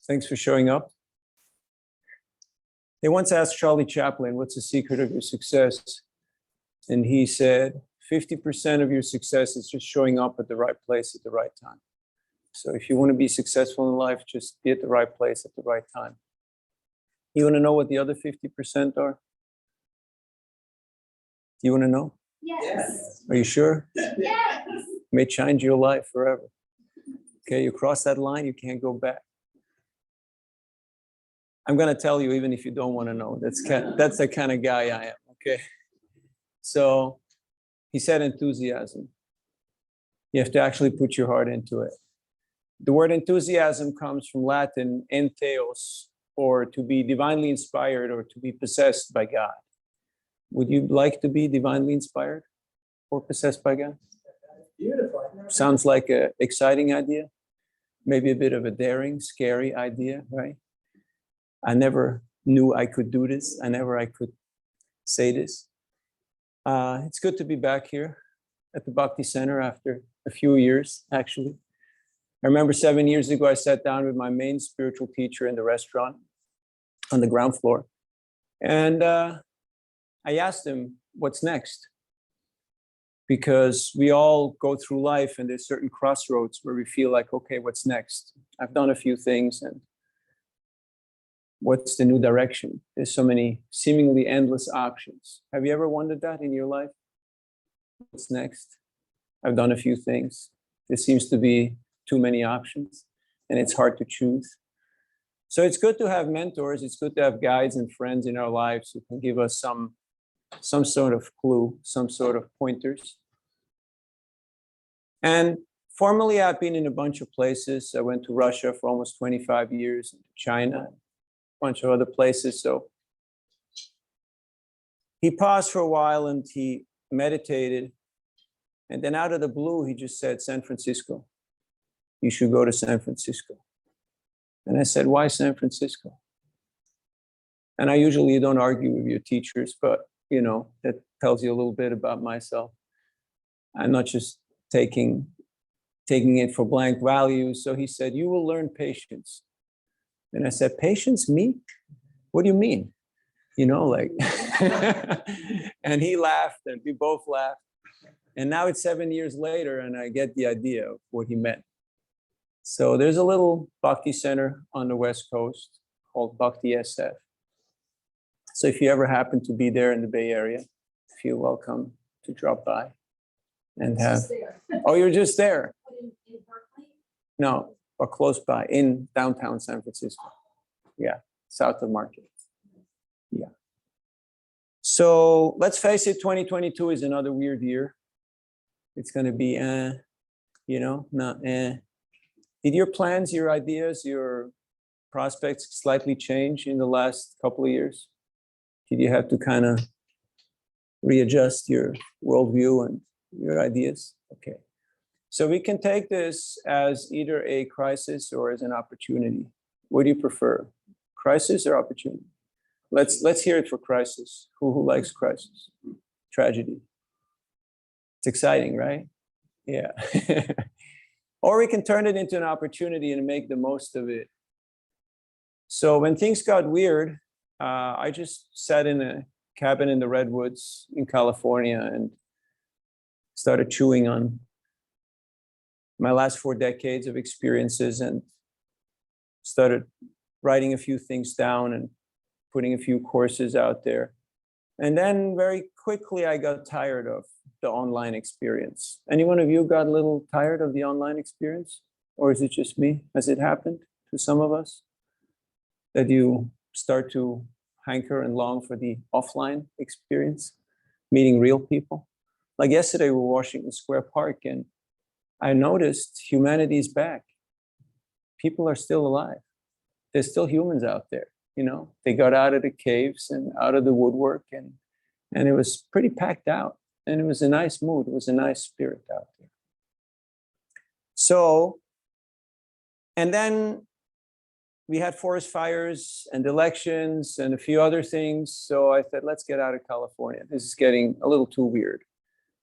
Thanks for showing up. They once asked Charlie Chaplin, what's the secret of your success? And he said, 50% of your success is just showing up at the right place at the right time. So if you want to be successful in life, just be at the right place at the right time. You want to know what the other 50% are? Do you want to know? Yes. Are you sure? Yes. It may change your life forever. Okay, you cross that line, you can't go back. I'm going to tell you even if you don't want to know. That's the kind of guy I am, okay? So he said enthusiasm. You have to actually put your heart into it. The word enthusiasm comes from Latin entheos, or to be divinely inspired or to be possessed by God. Would you like to be divinely inspired or possessed by God? Beautiful. Sounds like an exciting idea. Maybe a bit of a daring, scary idea, right? I never knew I could do this. I could say this. It's good to be back here at the Bhakti Center after a few years, actually. I remember 7 years ago, I sat down with my main spiritual teacher in the restaurant on the ground floor. And I asked him, what's next? Because we all go through life and there's certain crossroads where we feel like, okay, what's next? I've done a few things and what's the new direction? There's so many seemingly endless options. Have you ever wondered that in your life? What's next? I've done a few things. There seems to be too many options and it's hard to choose. So it's good to have mentors. It's good to have guides and friends in our lives who can give us some sort of clue, some sort of pointers. And formally, I've been in a bunch of places. I went to Russia for almost 25 years, China, a bunch of other places. So he paused for a while and he meditated. And then out of the blue, he just said, San Francisco. You should go to San Francisco. And I said, why San Francisco? And I usually don't argue with your teachers, but you know, that tells you a little bit about myself. I'm not just taking it for blank value. So he said, you will learn patience. And I said, patience, me? What do you mean? You know, like, and he laughed and we both laughed. And now it's 7 years later and I get the idea of what he meant. So there's a little Bhakti Center on the West Coast called Bhakti SF. So if you ever happen to be there in the Bay Area, feel welcome to drop by and have. Oh, you're just there? In Berkeley? No, but close by in downtown San Francisco. Yeah, south of Market. Yeah. So let's face it, 2022 is another weird year. It's going to be, you know, not. Did your plans, your ideas, your prospects slightly change in the last couple of years? Did you have to kind of readjust your worldview and your ideas? Okay. So we can take this as either a crisis or as an opportunity. What do you prefer? Crisis or opportunity? Let's hear it for crisis. Who likes crisis? Tragedy. It's exciting, right? Yeah. Or we can turn it into an opportunity and make the most of it. So when things got weird, I just sat in a cabin in the Redwoods in California and started chewing on my last 4 decades of experiences and started writing a few things down and putting a few courses out there. And then very quickly, I got tired of the online experience. Any one of you got a little tired of the online experience? Or is it just me? Has it happened to some of us that you start to hanker and long for the offline experience, meeting real people? Like yesterday, we were Washington Square Park and I noticed humanity is back. People are still alive. There's still humans out there, you know? They got out of the caves and out of the woodwork and it was pretty packed out. And it was a nice mood. It was a nice spirit out there. So, and then we had forest fires and elections and a few other things. So I said, let's get out of California. This is getting a little too weird.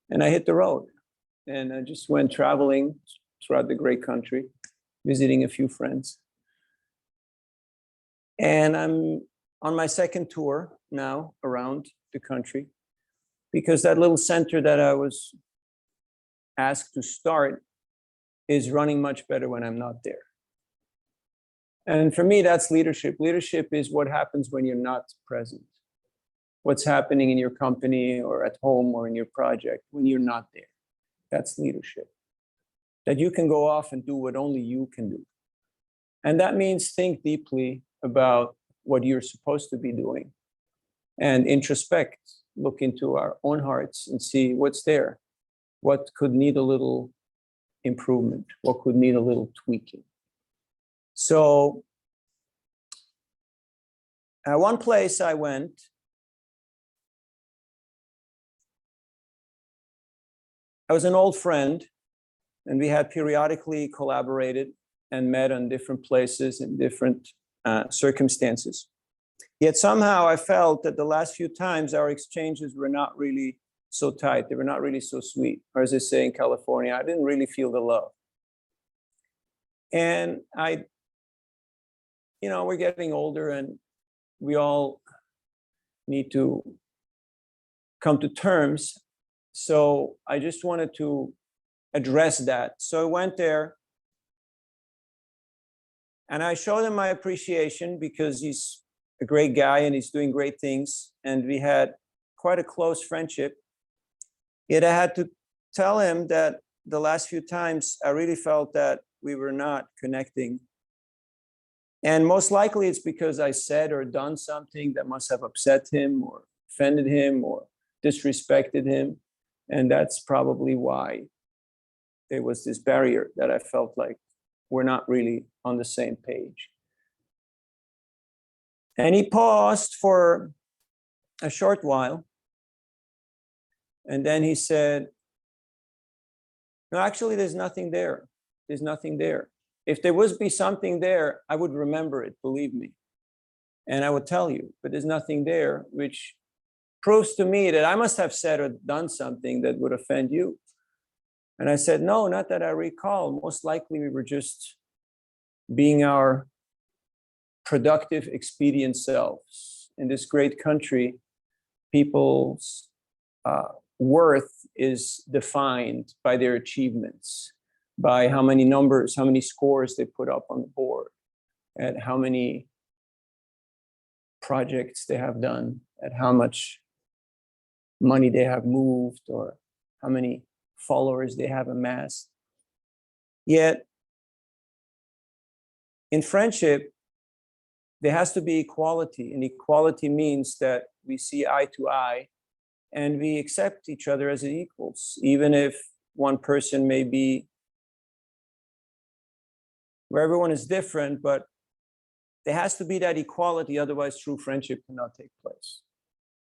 And I hit the road and I just went traveling throughout the great country, visiting a few friends. And I'm on my second tour now around the country, because that little center that I was asked to start is running much better when I'm not there. And for me, that's leadership. Leadership is what happens when you're not present. What's happening in your company or at home or in your project when you're not there. That's leadership. That you can go off and do what only you can do. And that means think deeply about what you're supposed to be doing and introspect, look into our own hearts and see what's there, what could need a little improvement, what could need a little tweaking. So one place I went, I was an old friend, and we had periodically collaborated and met on different places in different circumstances. Yet somehow I felt that the last few times our exchanges were not really so tight. They were not really so sweet. Or as they say in California, I didn't really feel the love. And we're getting older and we all need to come to terms. So I just wanted to address that. So I went there and I showed him my appreciation because he's a great guy and he's doing great things. And we had quite a close friendship. Yet I had to tell him that the last few times I really felt that we were not connecting. And most likely it's because I said or done something that must have upset him or offended him or disrespected him. And that's probably why there was this barrier that I felt like we're not really on the same page. And he paused for a short while. And then he said, no, actually, there's nothing there. There's nothing there. If there was be something there, I would remember it, believe me. And I would tell you, but there's nothing there, which proves to me that I must have said or done something that would offend you. And I said, no, not that I recall. Most likely we were just being our productive, expedient selves. In this great country, people's worth is defined by their achievements, by how many numbers, how many scores they put up on the board, and how many projects they have done, at how much money they have moved, or how many followers they have amassed. Yet, in friendship, there has to be equality, and equality means that we see eye to eye and we accept each other as equals, even if one person may be where everyone is different, but there has to be that equality, otherwise true friendship cannot take place.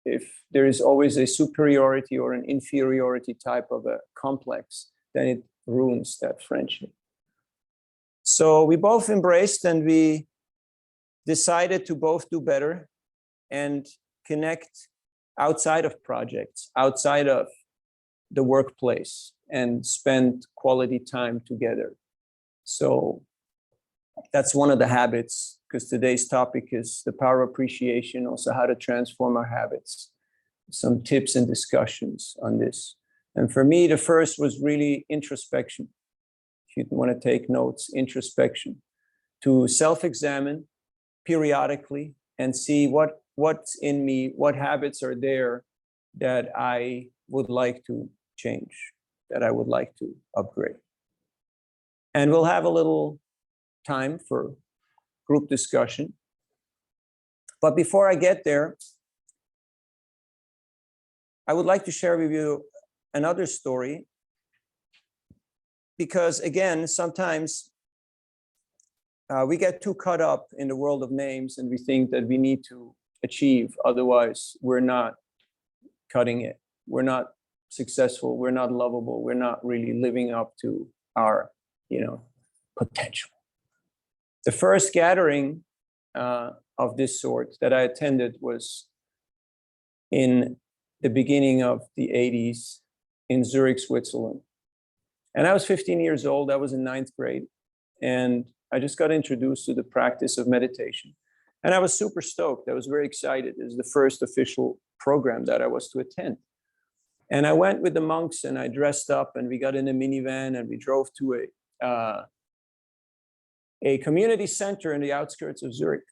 If there is always a superiority or an inferiority type of a complex, then it ruins that friendship. So we both embraced and we decided to both do better and connect outside of projects, outside of the workplace, and spend quality time together. So that's one of the habits, because today's topic is the power of appreciation, also how to transform our habits. Some tips and discussions on this. And for me, the first was really introspection. If you want to take notes, introspection, to self-examine periodically and see what's in me, what habits are there that I would like to change, that I would like to upgrade. And we'll have a little time for group discussion. But before I get there, I would like to share with you another story, because again, sometimes we get too caught up in the world of names and we think that we need to achieve, otherwise we're not cutting it. We're not successful, we're not lovable, we're not really living up to our, potential. The first gathering of this sort that I attended was in the beginning of the 80s in Zurich, Switzerland. And I was 15 years old, I was in 9th grade, and I just got introduced to the practice of meditation. And I was super stoked. I was very excited. It was the first official program that I was to attend. And I went with the monks and I dressed up and we got in a minivan and we drove to a community center in the outskirts of Zurich.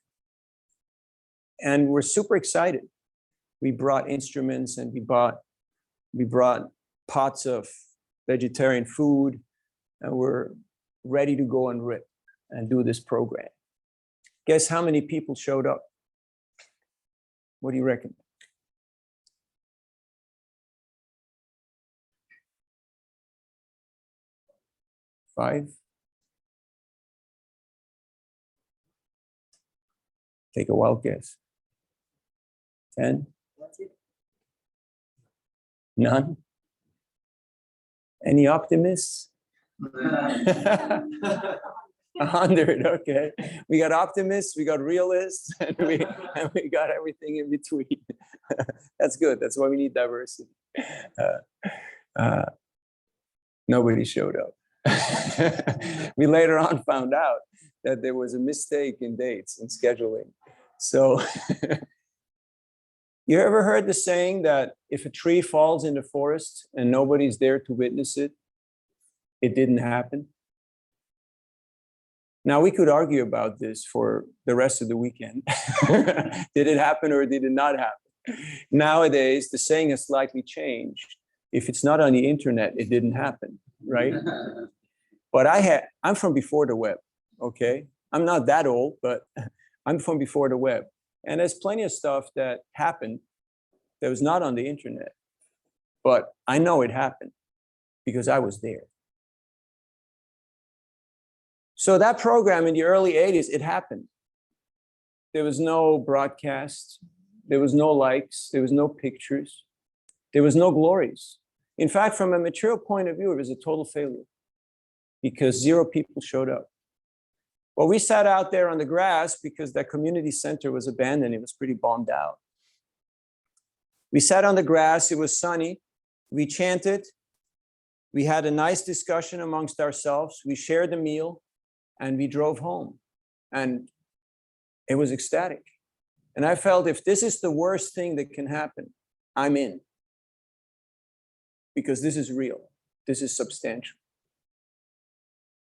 And we're super excited. We brought instruments and we brought pots of vegetarian food, and we're ready to go and rip and do this program. Guess how many people showed up? What do you reckon? Five? Take a wild guess. 10? None? Any optimists? 100, okay. We got optimists, we got realists, and we got everything in between. That's good. That's why we need diversity. Nobody showed up. We later on found out that there was a mistake in dates and scheduling. So you ever heard the saying that if a tree falls in the forest and nobody's there to witness it, it didn't happen? Now we could argue about this for the rest of the weekend. Did it happen or did it not happen? Nowadays, the saying has slightly changed. If it's not on the internet, it didn't happen, right? But I'm from before the web, okay? I'm not that old, but I'm from before the web. And there's plenty of stuff that happened that was not on the internet. But I know it happened because I was there. So that program in the early 80s, it happened. There was no broadcast. There was no likes. There was no pictures. There was no glories. In fact, from a material point of view, it was a total failure because 0 people showed up. Well, we sat out there on the grass because that community center was abandoned. It was pretty bombed out. We sat on the grass. It was sunny. We chanted. We had a nice discussion amongst ourselves. We shared a meal and we drove home. And it was ecstatic. And I felt if this is the worst thing that can happen, I'm in. Because this is real. This is substantial.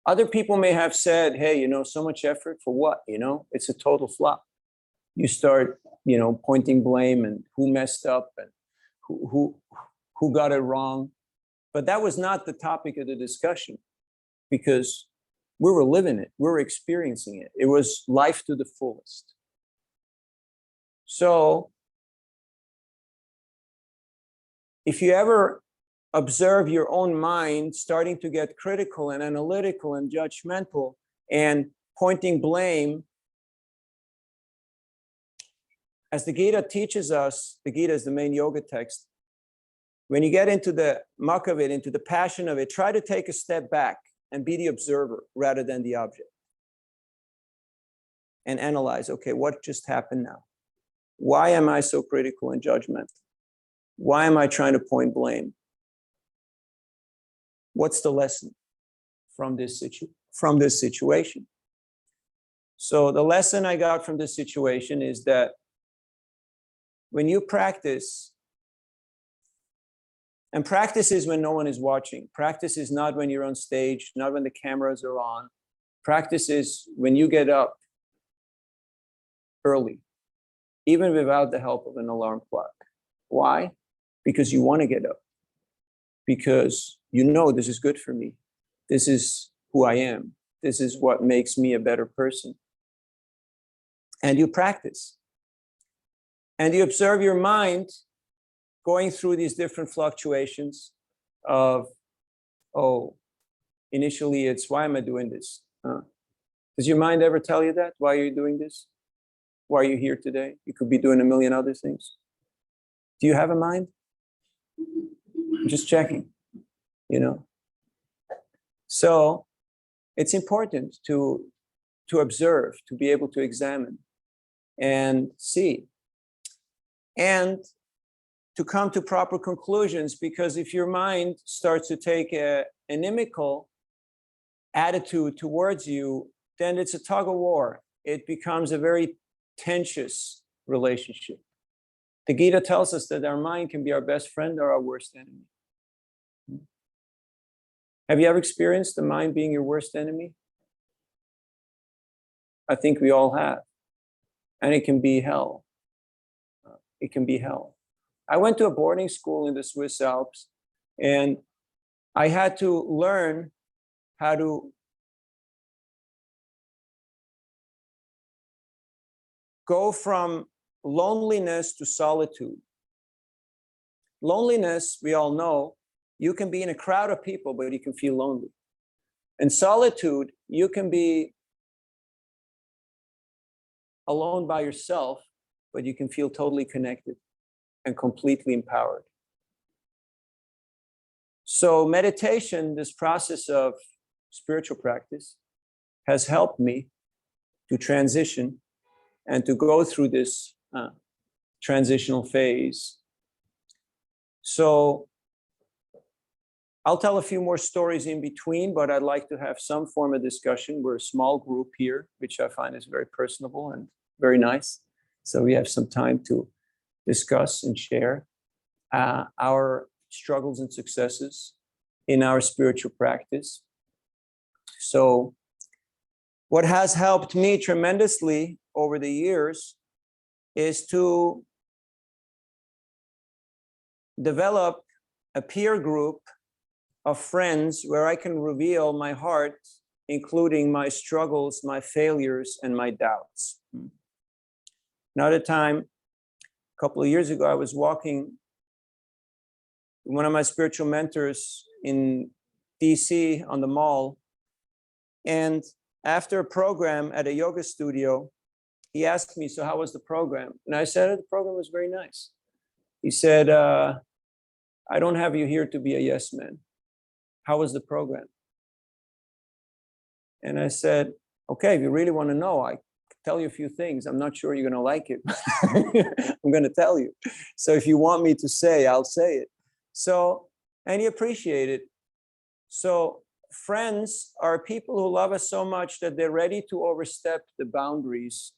Other people may have said, hey, so much effort for what? It's a total flop. You start, pointing blame and who messed up and who got it wrong. But that was not the topic of the discussion because we were living it. We were experiencing it. It was life to the fullest. So if you ever observe your own mind starting to get critical and analytical and judgmental and pointing blame, as the Gita teaches us, the Gita is the main yoga text, when you get into the muck of it, into the passion of it, try to take a step back and be the observer rather than the object. And analyze, okay, what just happened now? Why am I so critical and judgmental? Why am I trying to point blame? What's the lesson from this situation? So the lesson I got from this situation is that when you practice, and practice is when no one is watching. Practice is not when you're on stage, not when the cameras are on. Practice is when you get up early, even without the help of an alarm clock. Why? Because you want to get up. Because this is good for me. This is who I am. This is what makes me a better person. And you practice. And you observe your mind going through these different fluctuations of, initially it's, why am I doing this? Does your mind ever tell you that? Why are you doing this? Why are you here today? You could be doing a million other things. Do you have a mind? I'm just checking, So it's important to observe, to be able to examine and see. And to come to proper conclusions, because if your mind starts to take an inimical attitude towards you, then it's a tug of war. It becomes a very tenuous relationship. The Gita tells us that our mind can be our best friend or our worst enemy. Have you ever experienced the mind being your worst enemy? I think we all have. And it can be hell. It can be hell. I went to a boarding school in the Swiss Alps, and I had to learn how to go from loneliness to solitude. Loneliness, we all know, you can be in a crowd of people, but you can feel lonely. And solitude, you can be alone by yourself, but you can feel totally connected and completely empowered. So meditation, this process of spiritual practice, has helped me to transition and to go through this transitional phase. So I'll tell a few more stories in between, but I'd like to have some form of discussion. We're a small group here, which I find is very personable and very nice. So we have some time to discuss and share our struggles and successes in our spiritual practice. So what has helped me tremendously over the years is to develop a peer group of friends where I can reveal my heart, including my struggles, my failures, and my doubts. Another time, a couple of years ago, I was walking with one of my spiritual mentors in DC on the mall. And after a program at a yoga studio, he asked me, so how was the program? And I said, the program was very nice. He said, I don't have you here to be a yes man. How was the program? And I said, okay, if you really want to know, I can tell you a few things. I'm not sure you're going to like it. I'm going to tell you. So if you want me to say, I'll say it. So, and he appreciated. So friends are people who love us so much that they're ready to overstep the boundaries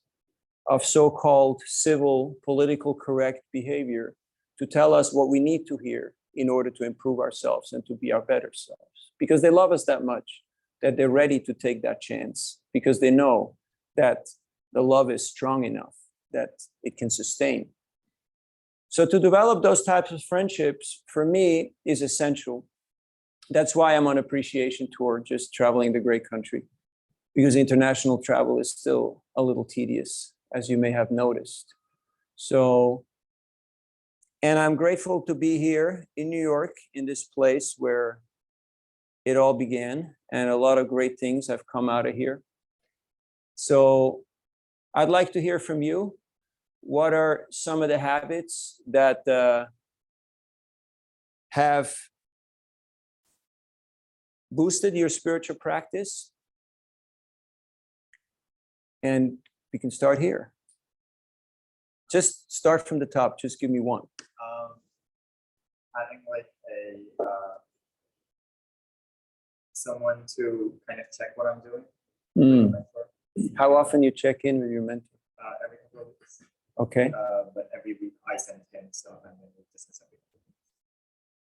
of so-called civil, political correct behavior to tell us what we need to hear in order to improve ourselves and to be our better selves. Because they love us that much that they're ready to take that chance, because they know that the love is strong enough that it can sustain. So to develop those types of friendships, for me, is essential. That's why I'm on appreciation tour, just traveling the great country, because international travel is still a little tedious, as you may have noticed. So, and I'm grateful to be here in New York, in this place where it all began, and a lot of great things have come out of here. So I'd like to hear from you. What are some of the habits that have boosted your spiritual practice? And we can start here. Just start from the top. Just give me one. Having like a someone to kind of check what I'm doing. How often you check in with your mentor? Every couple of weeks. Okay. But every week I send him stuff and then we discuss everything.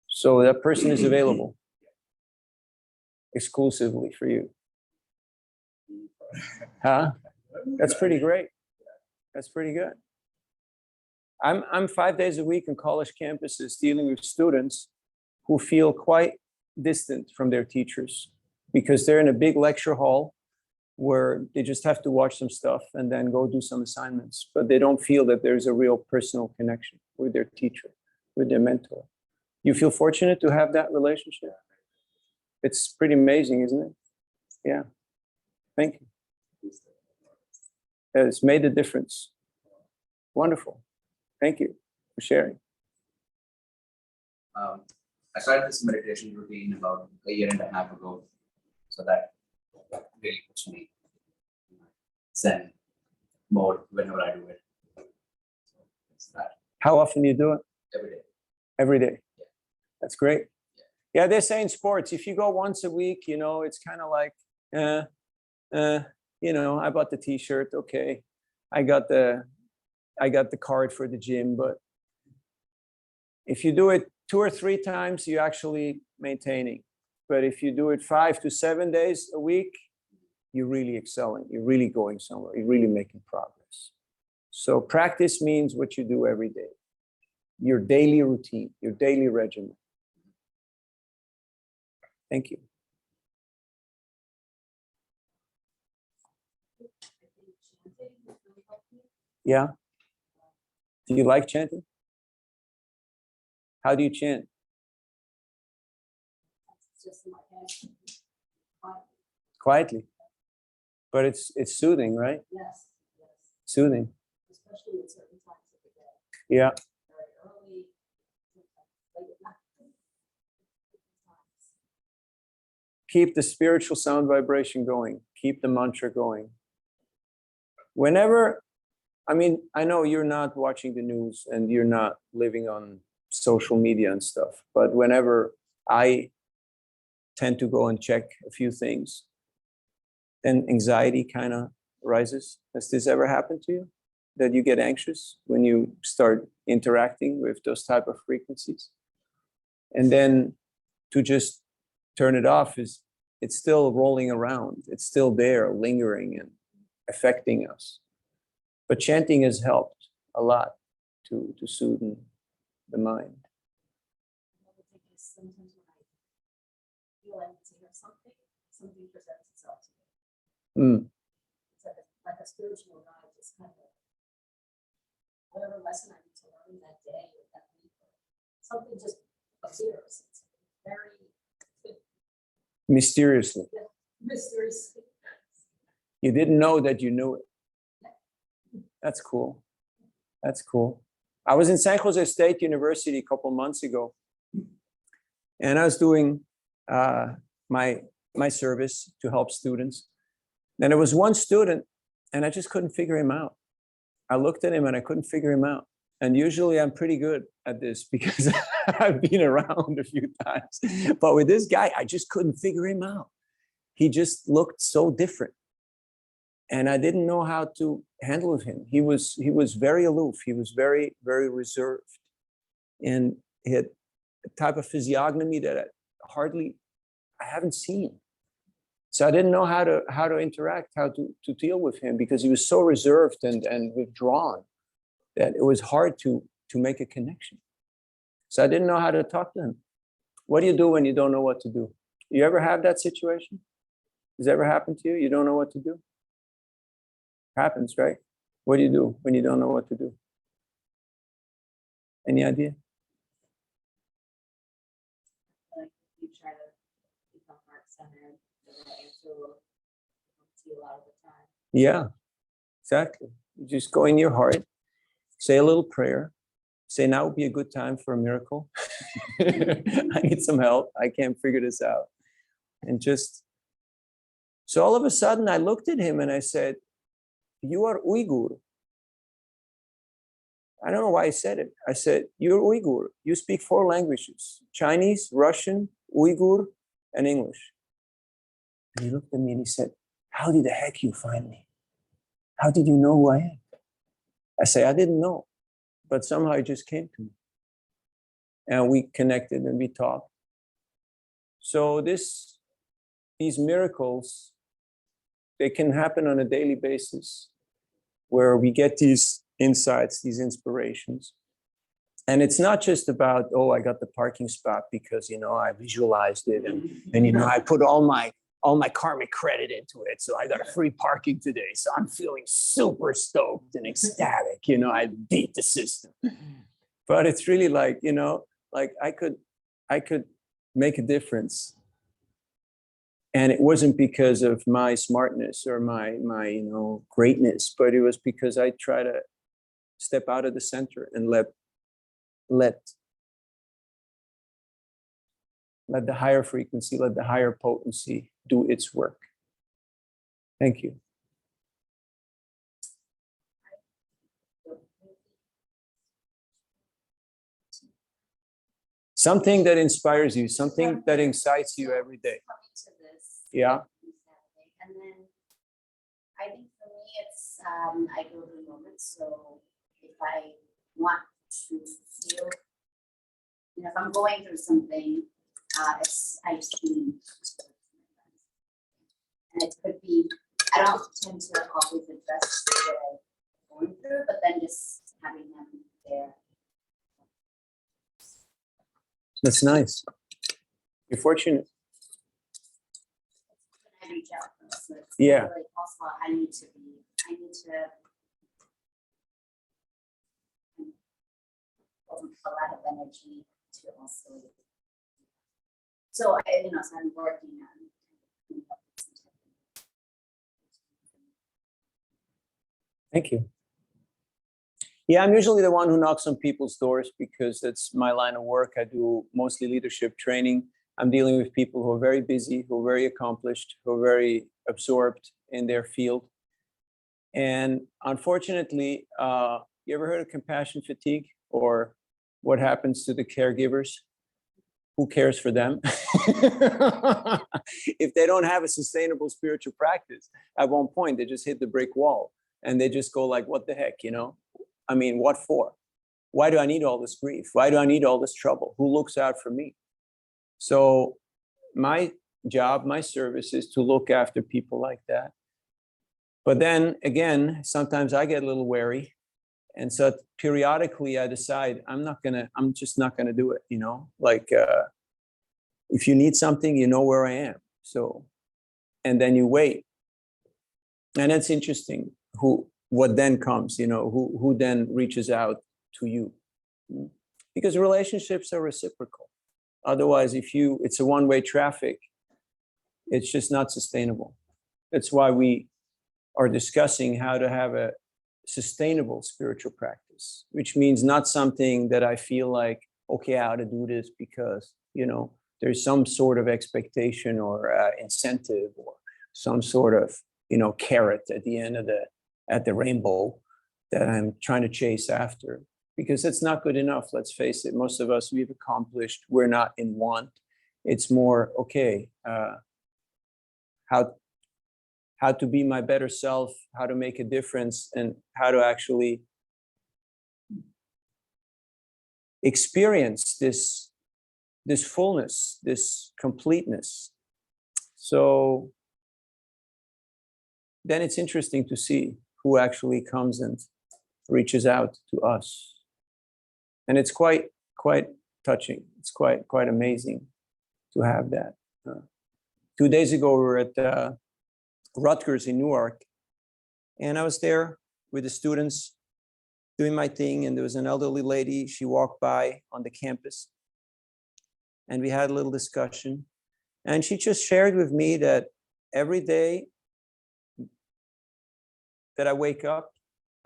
So that person is available exclusively for you. Huh? That's pretty great. That's pretty good. I'm 5 days a week in college campuses dealing with students who feel quite distant from their teachers because they're in a big lecture hall where they just have to watch some stuff and then go do some assignments, but they don't feel that there's a real personal connection with their teacher, with their mentor. You feel fortunate to have that relationship? It's pretty amazing, isn't it? Yeah. Thank you. It's made a difference. Wonderful. Thank you for sharing. I started this meditation routine about a year and a half ago. So that really puts me in Zen mode whenever I do it. So it's that. How often you do it? Every day. Every day. Yeah. That's great. Yeah, they say in sports, if you go once a week, you know, it's kind of like, I bought the t-shirt, okay. I got the card for the gym, but if you do it 2 or 3 times, you're actually maintaining. But if you do it 5 to 7 days a week, you're really excelling. You're really going somewhere. You're really making progress. So practice means what you do every day, your daily routine, your daily regimen. Thank you. Yeah. Do you like chanting? How do you chant? It's just in my head. Quietly. But it's soothing, right? Yes, yes, Soothing. especially at certain times of the day, Yeah. very early, sometimes late at night. Times. Keep the spiritual sound vibration going. Keep the mantra going. Whenever, I mean, I know you're not watching the news and you're not living on social media and stuff, but whenever I tend to go and check a few things, then anxiety kind of rises. Has this ever happened to you? That you get anxious when you start interacting with those type of frequencies? And then to just turn it off is, it's still rolling around. It's still there, lingering and affecting us. But chanting has helped a lot to soothe the mind. Another thing is sometimes when I feel I need to hear something, something presents itself to me. Mm. It's like a spiritual guide, just kind of whatever lesson I need to learn that day or that week, or something just appears. It's very Mysteriously. mysterious. You didn't know that you knew it. That's cool. That's cool. I was in San Jose State University a couple months ago, and I was doing my service to help students. And there was one student, and I just couldn't figure him out. I looked at him and I couldn't figure him out. And usually I'm pretty good at this because I've been around a few times. But with this guy, I just couldn't figure him out. He just looked so different. And I didn't know how to handle with him. He was very aloof. He was very, very reserved. And he had a type of physiognomy that I haven't seen. So I didn't know how to interact, how to deal with him, because he was so reserved and withdrawn that it was hard to make a connection. So I didn't know how to talk to him. What do you do when you don't know what to do? You ever have that situation? Has it ever happened to you? You don't know what to do? Happens, right? What do you do when you don't know what to do? Any idea? Like you try to become heart-centered, the answer will come to you a lot of the time. Yeah, exactly. You just go in your heart, say a little prayer, say now would be a good time for a miracle. I need some help. I can't figure this out. And just, so all of a sudden I looked at him and I said, you are Uyghur. I don't know why I said it. I said, you're Uyghur. You speak 4 languages, Chinese, Russian, Uyghur, and English. And he looked at me and he said, how did the heck you find me? How did you know who I am? I say, I didn't know, but somehow it just came to me. And we connected and we talked. So these miracles, they can happen on a daily basis where we get these insights, these inspirations. And it's not just about, oh, I got the parking spot because, I visualized it and I put all my karmic credit into it. So I got a free parking today. So I'm feeling super stoked and ecstatic. I beat the system. But it's really like, like I could make a difference. And it wasn't because of my smartness or my greatness, but it was because I try to step out of the center and let the higher frequency, let the higher potency do its work. Thank you. Something that inspires you, something that excites you every day. Coming to this. Yeah. And then I think for me, me, it's, I go through moments, so if I want to feel, you know, if I'm going through something, I just can, and it could be, I don't tend to always address what I'm going through, but then just having them there. That's nice. You're fortunate. When I reach out, so it's Yeah. really also, I need to a lot of energy to also. So I, you know, so I'm working on. Thank you. Yeah, I'm usually the one who knocks on people's doors because that's my line of work. I do mostly leadership training. I'm dealing with people who are very busy, who are very accomplished, who are very absorbed in their field. And unfortunately, you ever heard of compassion fatigue or what happens to the caregivers? Who cares for them? If they don't have a sustainable spiritual practice, at one point they just hit the brick wall and they just go like, what the heck, you know? I mean, what for? Why do I need all this grief? Why do I need all this trouble? Who looks out for me? So my job, my service is to look after people like that. But then again, sometimes I get a little wary. And so periodically I decide I'm just not gonna do it, you know? Like if you need something, you know where I am. So, and then you wait. And it's interesting what then comes, you know, who then reaches out to you. Because relationships are reciprocal. Otherwise, it's a one-way traffic, it's just not sustainable. That's why we are discussing how to have a sustainable spiritual practice, which means not something that I feel like, okay, I ought to do this because, you know, there's some sort of expectation or incentive or some sort of, you know, carrot at the end of the rainbow that I'm trying to chase after, because it's not good enough. Let's face it. Most of us, we've accomplished, we're not in want. It's more, okay, how to be my better self, how to make a difference, and how to actually experience this fullness, this completeness. So then it's interesting to see who actually comes and reaches out to us. And it's quite touching. It's quite amazing to have that. 2 days ago, we were at Rutgers in Newark, and I was there with the students doing my thing, and there was an elderly lady. She walked by on the campus, and we had a little discussion, and she just shared with me that every day that I wake up,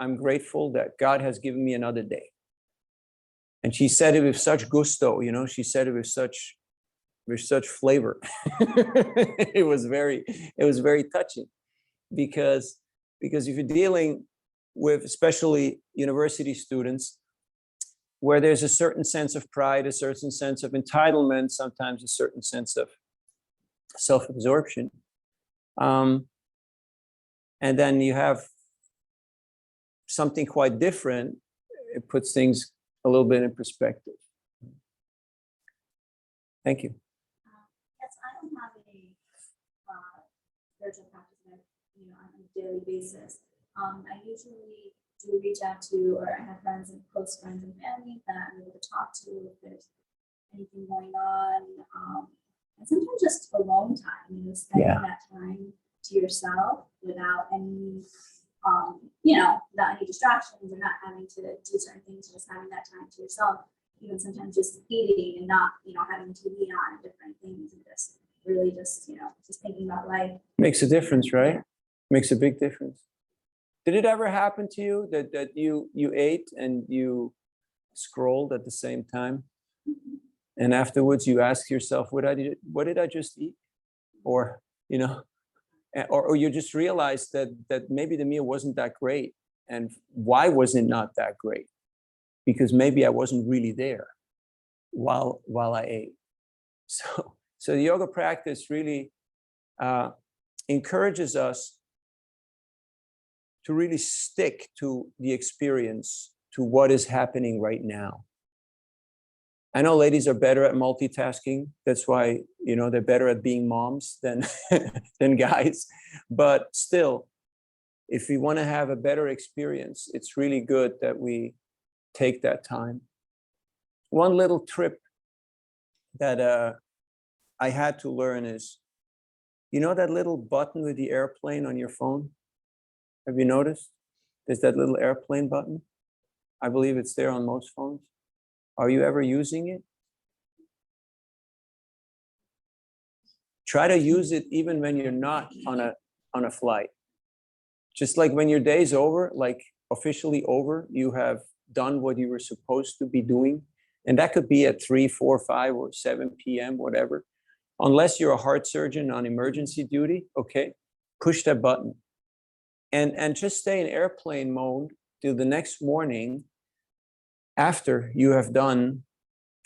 I'm grateful that God has given me another day. And she said it with such gusto, you know, she said it with such flavor. It was very touching, because if you're dealing with especially university students, where there's a certain sense of pride, a certain sense of entitlement, sometimes a certain sense of self-absorption, and then you have something quite different, it puts things a little bit in perspective. Thank you. Yes, I don't have a spiritual practice, you know, on a daily basis. I usually do reach out to, or I have friends and close friends and family that I'm able to talk to if there's anything going on. And sometimes just alone time, you know, spending that time to yourself without any, you know, without any distractions or not having to do certain things, just having that time to yourself. Even sometimes just eating and not, you know, having TV on and different things, and just really just, you know, just thinking about life. Makes a difference, right? Makes a big difference. Did it ever happen to you that you ate and you scrolled at the same time? And afterwards you ask yourself, what did I just eat? Or, you know, or you just realized that maybe the meal wasn't that great. And why was it not that great? Because maybe I wasn't really there while I ate. So the yoga practice really encourages us to really stick to the experience, to what is happening right now. I know ladies are better at multitasking. That's why, they're better at being moms than, than guys. But still, if we want to have a better experience, it's really good that we take that time. One little trip that I had to learn is, that little button with the airplane on your phone? Have you noticed? There's that little airplane button. I believe it's there on most phones. Are you ever using it? Try to use it even when you're not on a flight. Just like when your day's over, like officially over, you have done what you were supposed to be doing. And that could be at 3, 4, 5, or 7 p.m., whatever. Unless you're a heart surgeon on emergency duty, okay, push that button. And just stay in airplane mode till the next morning after you have done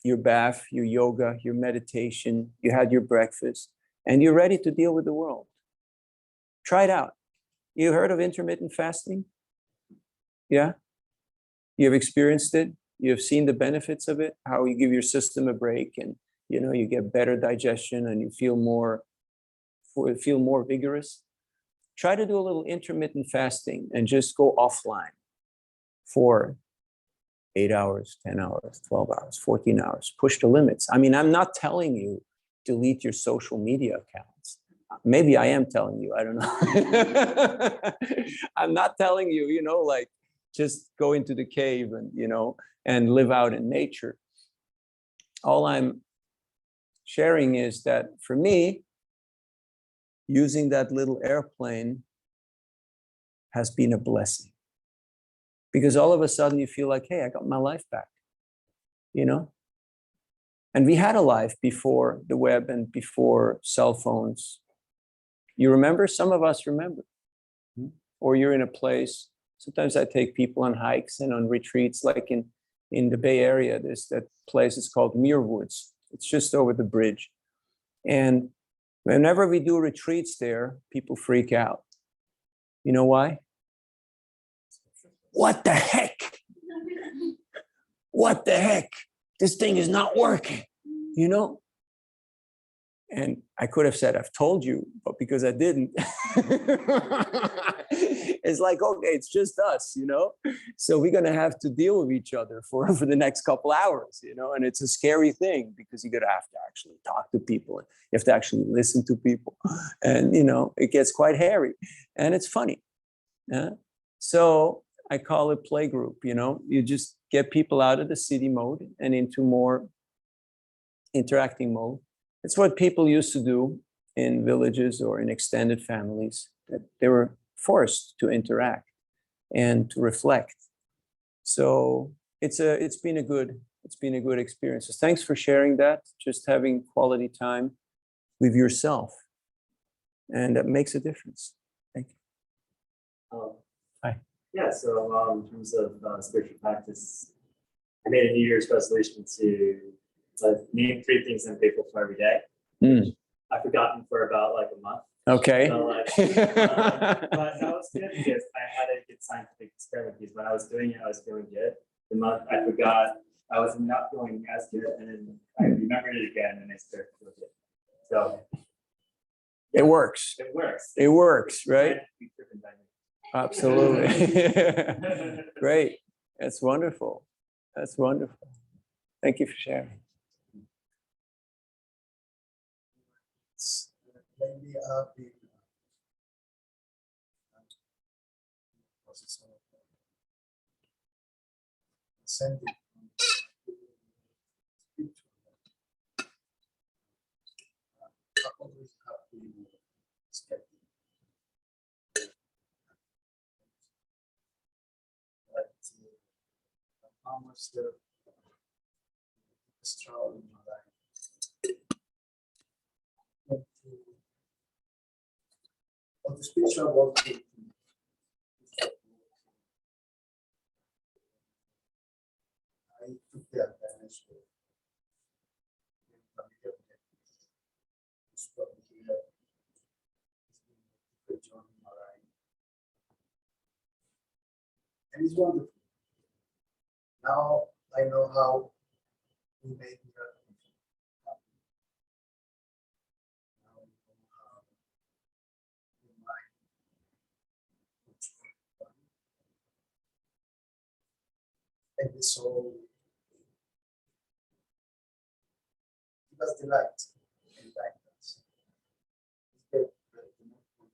your bath, your yoga, your meditation, you had your breakfast, and you're ready to deal with the world. Try it out. You heard of intermittent fasting? Yeah? You've experienced it? You've seen the benefits of it, how you give your system a break, and you get better digestion and you feel more vigorous. Try to do a little intermittent fasting and just go offline for 8 hours, 10 hours, 12 hours, 14 hours. Push the limits. I mean, I'm not telling you delete your social media accounts. Maybe I am telling you, I don't know. I'm not telling you, like just go into the cave and live out in nature. All I'm sharing is that for me, using that little airplane has been a blessing. Because all of a sudden you feel like, hey, I got my life back, And we had a life before the web and before cell phones. You remember? Some of us remember. Or you're in a place. Sometimes I take people on hikes and on retreats, like in the Bay Area, there's that place, it's called Muir Woods. It's just over the bridge. And whenever we do retreats there, people freak out. You know why? What the heck? What the heck? This thing is not working, And I could have said, I've told you, but because I didn't, it's like, okay, it's just us, So we're going to have to deal with each other for the next couple hours, And it's a scary thing because you're going to have to actually talk to people. You have to actually listen to people. And, it gets quite hairy. And it's funny. Yeah? So I call it play group, You just get people out of the city mode and into more interacting mode. It's what people used to do in villages or in extended families, that they were forced to interact and to reflect. So it's been a good experience. So thanks for sharing that, just having quality time with yourself. And that makes a difference. Thank you. Hi. Yeah, so in terms of spiritual practice, I made a New Year's resolution to name 3 things I'm grateful for every day. I've forgotten for about like a month. Okay. So, but that was good because I had a good scientific experiment, because when I was doing it, I was feeling good. The month I forgot, I was not feeling as good, and then I remembered it again, and I started to feel good. So it works. It works. It works, right? Absolutely. Great. That's wonderful. That's wonderful. Thank you for sharing. Maybe the process of ascending always have been skeptical. But how much the struggle in my life. Of the spiritual world, I took the advantage of being familiar with it. It's probably here. It's been a good journey in my life. And it's wonderful. Now I know how we make it happen. Now I know how we might and the soul give us delight and guidance. It's very, very wonderful.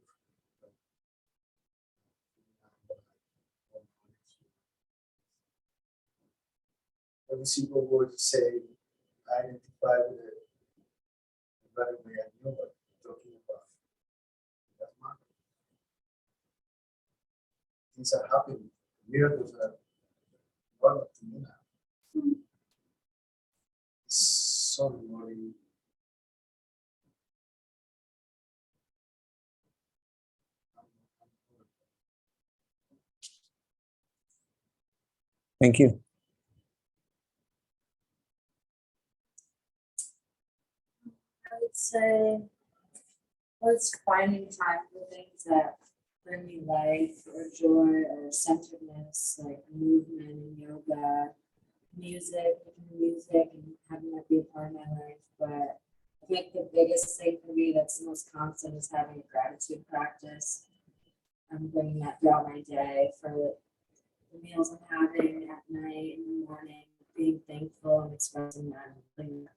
Every single word you say, I identify with it. Right away, I know what you're talking about. That's my things are happening. Miracles are normal to me now. It's so rewarding. Thank you. I would say, was finding time for things that bring me life or joy or centeredness, like movement and yoga, music and having that be a part of my life. But I think the biggest thing for me that's the most constant is having a gratitude practice. I'm bringing that throughout my day for the meals I'm having at night, in the morning, being thankful and expressing that and letting that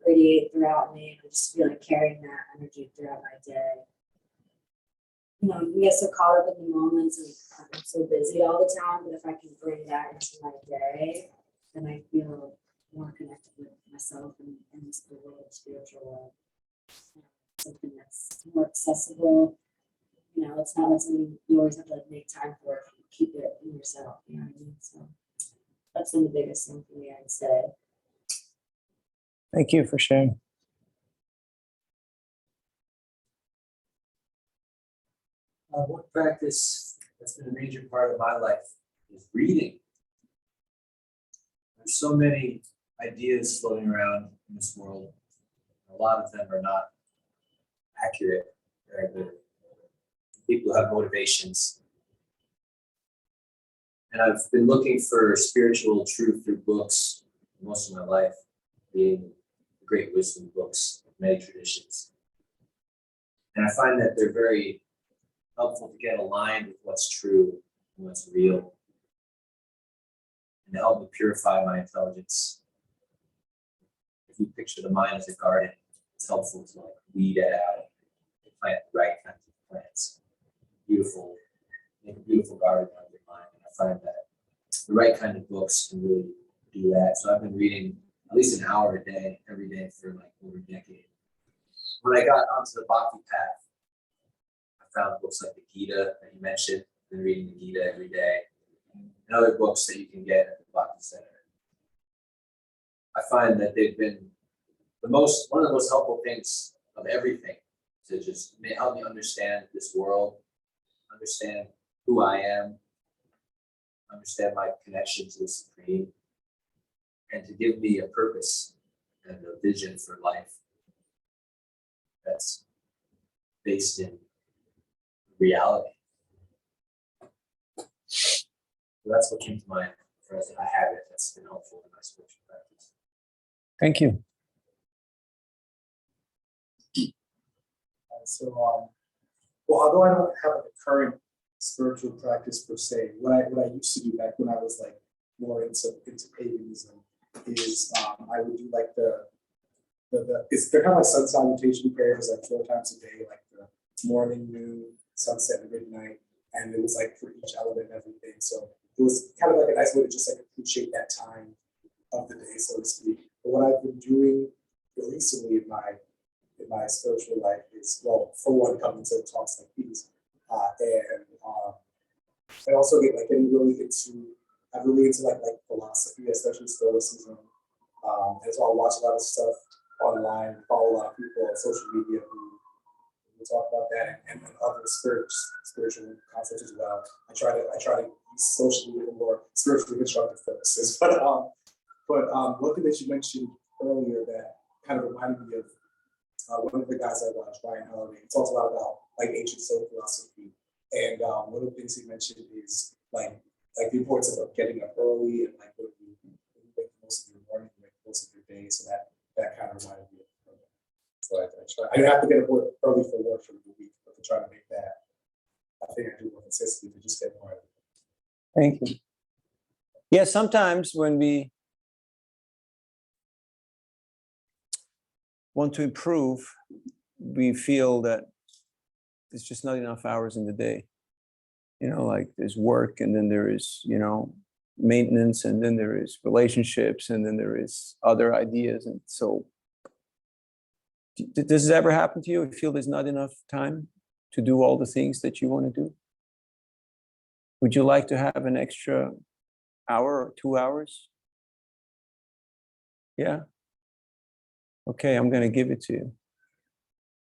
radiate throughout me. And I just feel like carrying that energy throughout my day. You know, you get so caught up in the moments and I'm so busy all the time, but if I can bring that into my day, then I feel more connected with myself and just the world, spiritual world. Something that's more accessible. You know, it's not something you always have to like make time for if you keep it in yourself, you know what I mean? So that's been the biggest thing for me, I'd say. Thank you for sharing. One practice that's been a major part of my life is reading. There's so many ideas floating around in this world. A lot of them are not accurate. People have motivations. And I've been looking for spiritual truth through books most of my life, being the great wisdom books of many traditions. And I find that they're very helpful to get aligned with what's true and what's real, and to help me purify my intelligence. If you picture the mind as a garden, it's helpful to like weed it out and plant the right kinds of plants. Beautiful, make a beautiful garden out of your mind. And I find that the right kind of books can really do that. So I've been reading at least an hour a day, every day for like over a decade. When I got onto the Bhakti path, I found books like the Gita that you mentioned. I've been reading the Gita every day, and other books that you can get at the Bhakti Center. I find that they've been one of the most helpful things of everything to just help me understand this world, understand who I am, understand my connection to the Supreme, and to give me a purpose and a vision for life that's based in reality. So that's what came to mind for us. I have it. That's been helpful in my spiritual practice. Thank you. So, well, although I don't have a current spiritual practice per se, what I used to do back when I was like more into paganism is I would do like they're kind of like sun salutation prayers like 4 times a day, like the morning, noon, sunset, and midnight, and it was like for each element and everything. So it was kind of like a nice way to just like appreciate that time of the day, so to speak. But what I've been doing recently in my spiritual life is, well, for one, coming to talks like these, and also getting really into, I'm really into like philosophy, especially Stoicism. And so I watch a lot of stuff online, follow a lot of people on social media who talk about that, and other spiritual concepts as well. I try to use social media more spiritually constructive purposes. But one thing that you mentioned earlier that kind of reminded me of one of the guys I watched, Ryan Holiday. He talks a lot about like ancient Stoic philosophy, and one of the things he mentioned is like like the importance of getting up early and like what you make the most of your morning, make the most of your day. So that kind of reminded me of that. So I try. I have to get up early for work for the week, but to try to make that, I think I do more consistently to just get more. Thank you. Yeah, sometimes when we want to improve, we feel that there's just not enough hours in the day. Like there's work, and then there is, maintenance, and then there is relationships, and then there is other ideas. And so, does this ever happen to you? You feel there's not enough time to do all the things that you want to do? Would you like to have an extra hour or 2 hours? Yeah? Okay, I'm going to give it to you.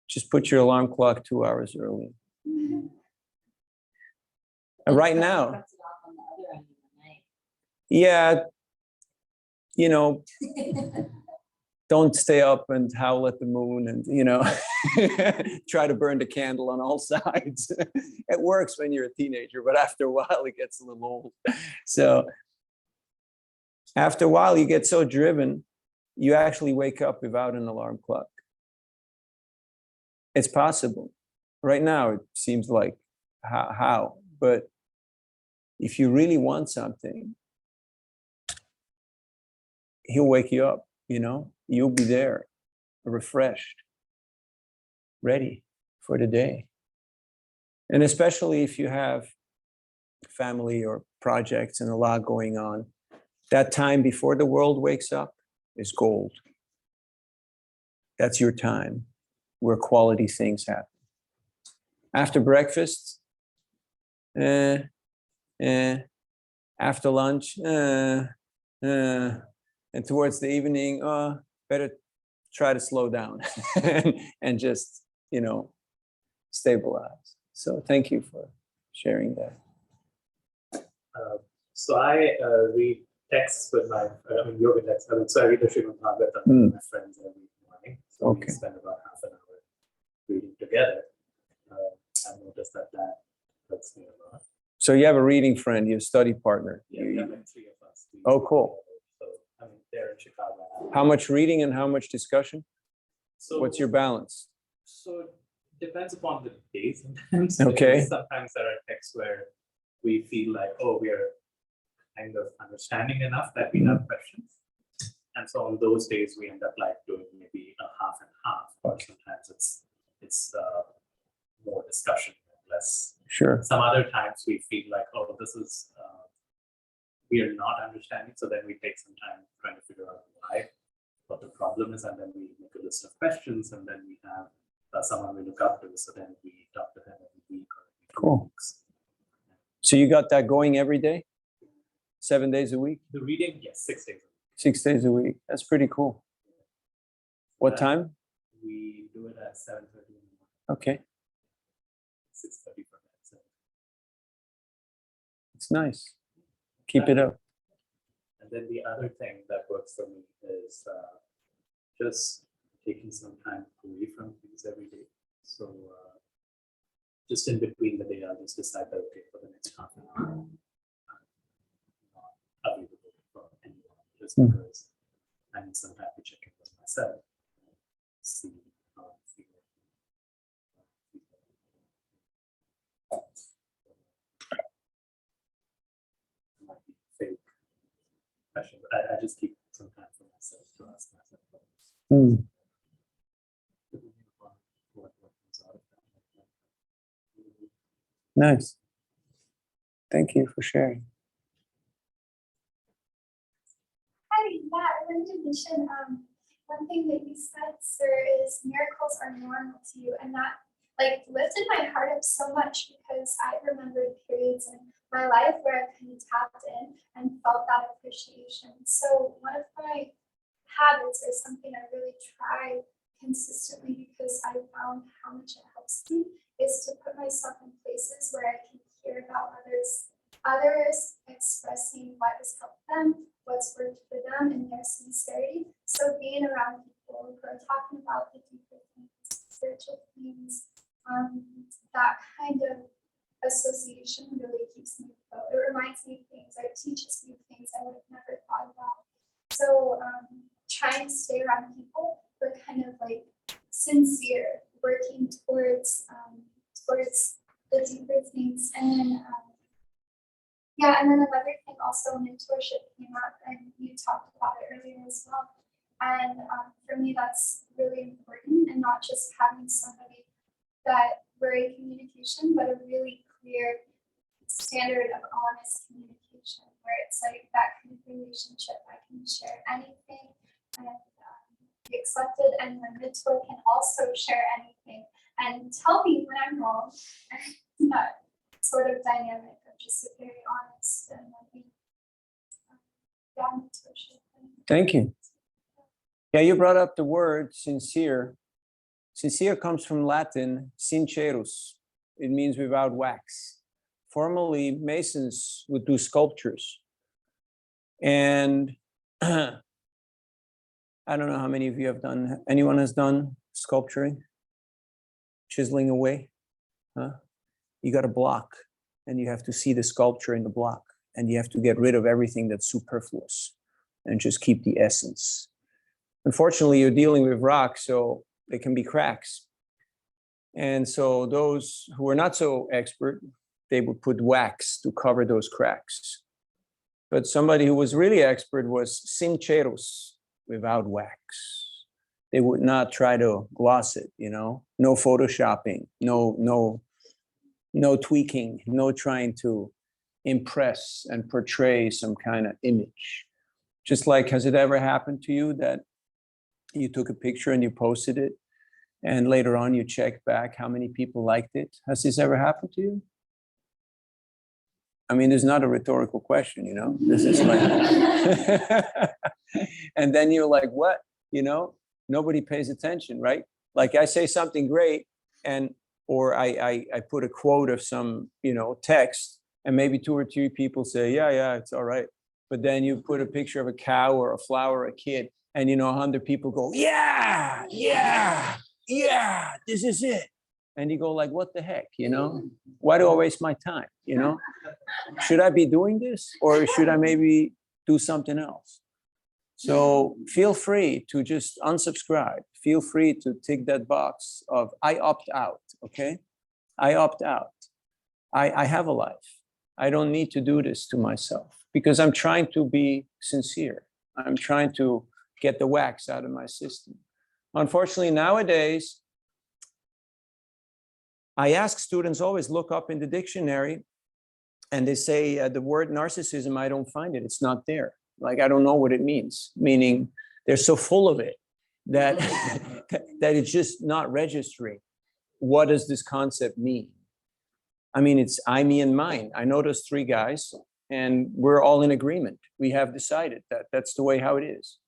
Just put your alarm clock 2 hours early. Right now, Cuts it off on the other end of yeah, the night. don't stay up and howl at the moon and, try to burn the candle on all sides. It works when you're a teenager, but after a while it gets a little old. So after a while you get so driven, you actually wake up without an alarm clock. It's possible. Right now it seems like how, but if you really want something, he'll wake you up, you'll be there, refreshed, ready for the day. And especially if you have family or projects and a lot going on, that time before the world wakes up is gold. That's your time where quality things happen. After breakfast, after lunch, and towards the evening, better try to slow down and just, stabilize. So thank you for sharing that. So I read texts with my, yoga texts. So I read the Srimad Bhagavatam Mm. with my friends every morning. So Okay. we spend about half an hour reading together. I've noticed that helps me a lot. So you have a reading friend, you have a study partner. Yeah, You- there are three of us. We Oh, read cool. together. So they're in Chicago now. How much reading and how much discussion? So What's your balance? So it depends upon the day sometimes. Okay. Because sometimes there are texts where we feel like, we are kind of understanding enough that we have questions. And so on those days, we end up doing maybe a half and half, or sometimes it's more discussion, less. Sure. Some other times we feel like, this is, we are not understanding. So then we take some time trying to figure out what the problem is. And then we make a list of questions, and then we have someone we look up to. So then we talk to them every week or every 2 Cool. weeks. So you got that going every day? 7 days a week? The reading, yes, 6 days. 6 days a week. That's pretty cool. What time? We do it at 7:30 in the morning, Okay. 6:30 for that. So, It's nice. Keep it up. and then the other thing that works for me is just taking some time away from things every day. So just in between the day, I'll just decide that, okay, for the next half an hour, I'm not available for anyone, just Mhm. because I need some time to check in with myself, see how I'm feeling. Might be fake questions. I just keep some time for myself to ask myself questions. Mm, Depending upon what comes out of that. nice. Thank you for sharing. Hi, yeah, I wanted to mention, one thing that you said, sir, is miracles are normal to you, and that lifted my heart up so much, because I remembered periods in my life where I kind of tapped in and felt that appreciation. So one of my habits, or something I really try consistently, because I found how much it helps me, is to put myself in places where I can hear about others expressing what has helped them, what's worked for them, and their sincerity. So being around people who are talking about the deeper things, spiritual things, that kind of association really keeps me afloat. It reminds me of things teaches me things I would have never thought about. So trying to stay around people who are kind of like sincere, working towards the deeper things. And then and then another thing also, mentorship came up, and you talked about it earlier as well. And for me, that's really important, and not just having somebody that we're in communication, but a really clear standard of honest communication, where it's like that kind of relationship. I can share anything and be accepted, and the mentor can also share anything and tell me when I'm wrong. And that sort of dynamic of just a very honest and loving mentorship. Thank you. Yeah, you brought up the word sincere. Sincere comes from Latin sincerus. It means without wax. Formerly, masons would do sculptures. And I don't know how many of you have done, anyone has done sculpturing? Chiseling away? Huh? You got a block, and you have to see the sculpture in the block, and you have to get rid of everything that's superfluous and just keep the essence. Unfortunately, you're dealing with rock, so there can be cracks. And so those who are not so expert, they would put wax to cover those cracks. But somebody who was really expert was sinceros, without wax. They would not try to gloss it, no photoshopping, no tweaking, no trying to impress and portray some kind of image. Just like, has it ever happened to you that you took a picture and you posted it, and later on you check back how many people liked it? Has this ever happened to you? I mean, there's not a rhetorical question, this is like, and then you're like, what? Nobody pays attention, right? Like I say something great, or I put a quote of some, text, and maybe 2 or 3 people say, yeah, it's all right. But then you put a picture of a cow or a flower or a kid, and 100 people go, yeah, this is it. And you go like, what the heck, Why do I waste my time, Should I be doing this, or should I maybe do something else? So feel free to just unsubscribe. Feel free to tick that box of I opt out, okay? I opt out. I have a life. I don't need to do this to myself because I'm trying to be sincere. I'm trying to get the wax out of my system. Unfortunately, nowadays, I ask students always look up in the dictionary, and they say the word narcissism, I don't find it. It's not there. Like, I don't know what it means, meaning they're so full of it that, that it's just not registering. What does this concept mean? I mean, it's I, me, and mine. I know those 3 guys, and we're all in agreement. We have decided that that's the way how it is.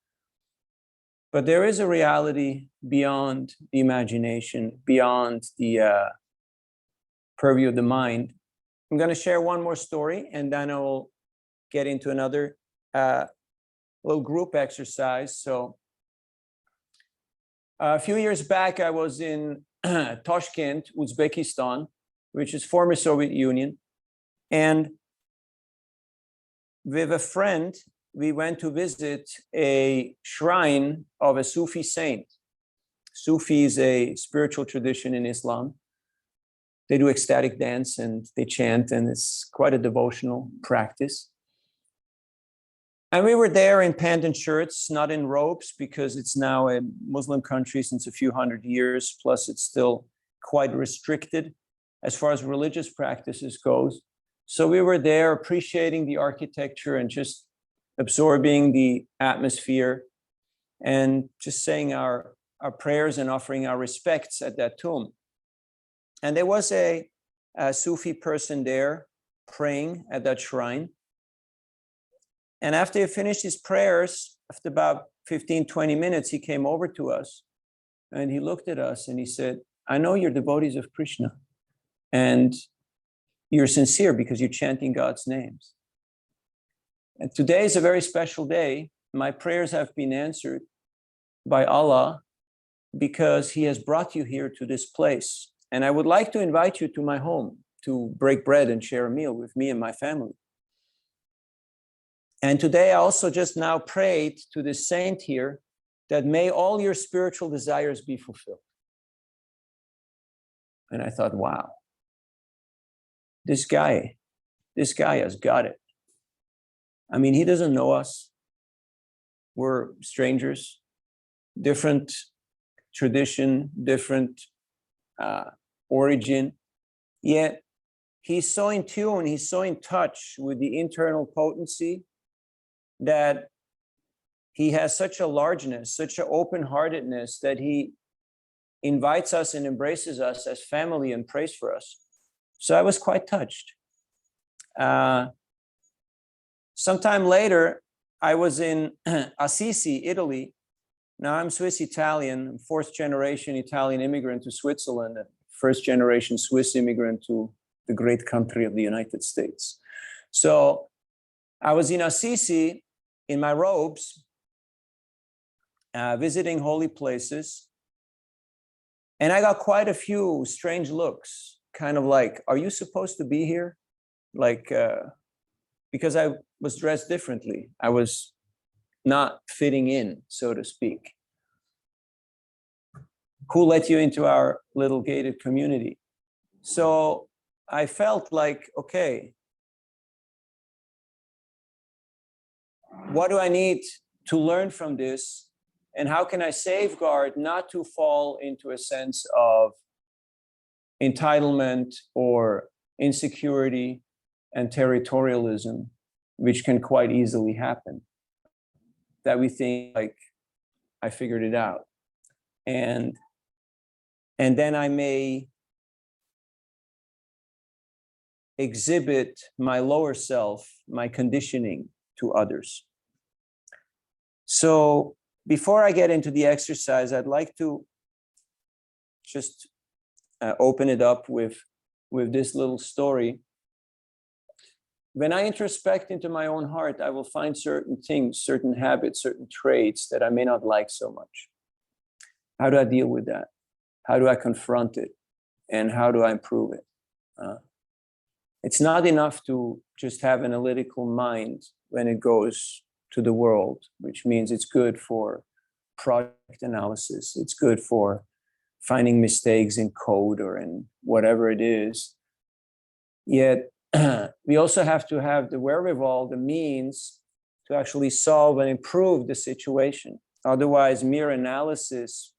But there is a reality beyond the imagination, beyond the purview of the mind. I'm going to share one more story, and then I will get into another little group exercise. So a few years back, I was in Tashkent, Uzbekistan, which is former Soviet Union. And with a friend, we went to visit a shrine of a Sufi saint. Sufi is a spiritual tradition in Islam. They do ecstatic dance and they chant, and it's quite a devotional practice. And we were there in pants and shirts, not in robes, because it's now a Muslim country since a few hundred years, plus it's still quite restricted as far as religious practices goes. So we were there appreciating the architecture and just absorbing the atmosphere and just saying our prayers and offering our respects at that tomb. And there was a Sufi person there praying at that shrine. And after he finished his prayers, after about 15, 20 minutes, he came over to us and he looked at us and he said, I know you're devotees of Krishna and you're sincere because you're chanting God's names. And today is a very special day. My prayers have been answered by Allah because He has brought you here to this place. And I would like to invite you to my home to break bread and share a meal with me and my family. And today I also just now prayed to the saint here that may all your spiritual desires be fulfilled. And I thought, wow, this guy has got it. I mean, he doesn't know us. We're strangers, different tradition, different origin. Yet he's so in tune, he's so in touch with the internal potency that he has such a largeness, such an open-heartedness that he invites us and embraces us as family and prays for us. So I was quite touched. Sometime later, I was in Assisi, Italy. Now I'm Swiss Italian, I'm fourth generation Italian immigrant to Switzerland, and first generation Swiss immigrant to the great country of the United States. So I was in Assisi in my robes, visiting holy places. And I got quite a few strange looks, kind of like, are you supposed to be here? Like, because I was dressed differently. I was not fitting in, so to speak. Who let you into our little gated community? So I felt like, okay, what do I need to learn from this? And how can I safeguard not to fall into a sense of entitlement or insecurity and territorialism, which can quite easily happen? That we think like, I figured it out. And then I may exhibit my lower self, my conditioning to others. So before I get into the exercise, I'd like to just open it up with this little story. When I introspect into my own heart, I will find certain things, certain habits, certain traits that I may not like so much. How do I deal with that? How do I confront it? And how do I improve it? It's not enough to just have an analytical mind when it goes to the world, which means it's good for project analysis. It's good for finding mistakes in code or in whatever it is. Yet we also have to have the wherewithal, the means to actually solve and improve the situation. Otherwise, mere analysis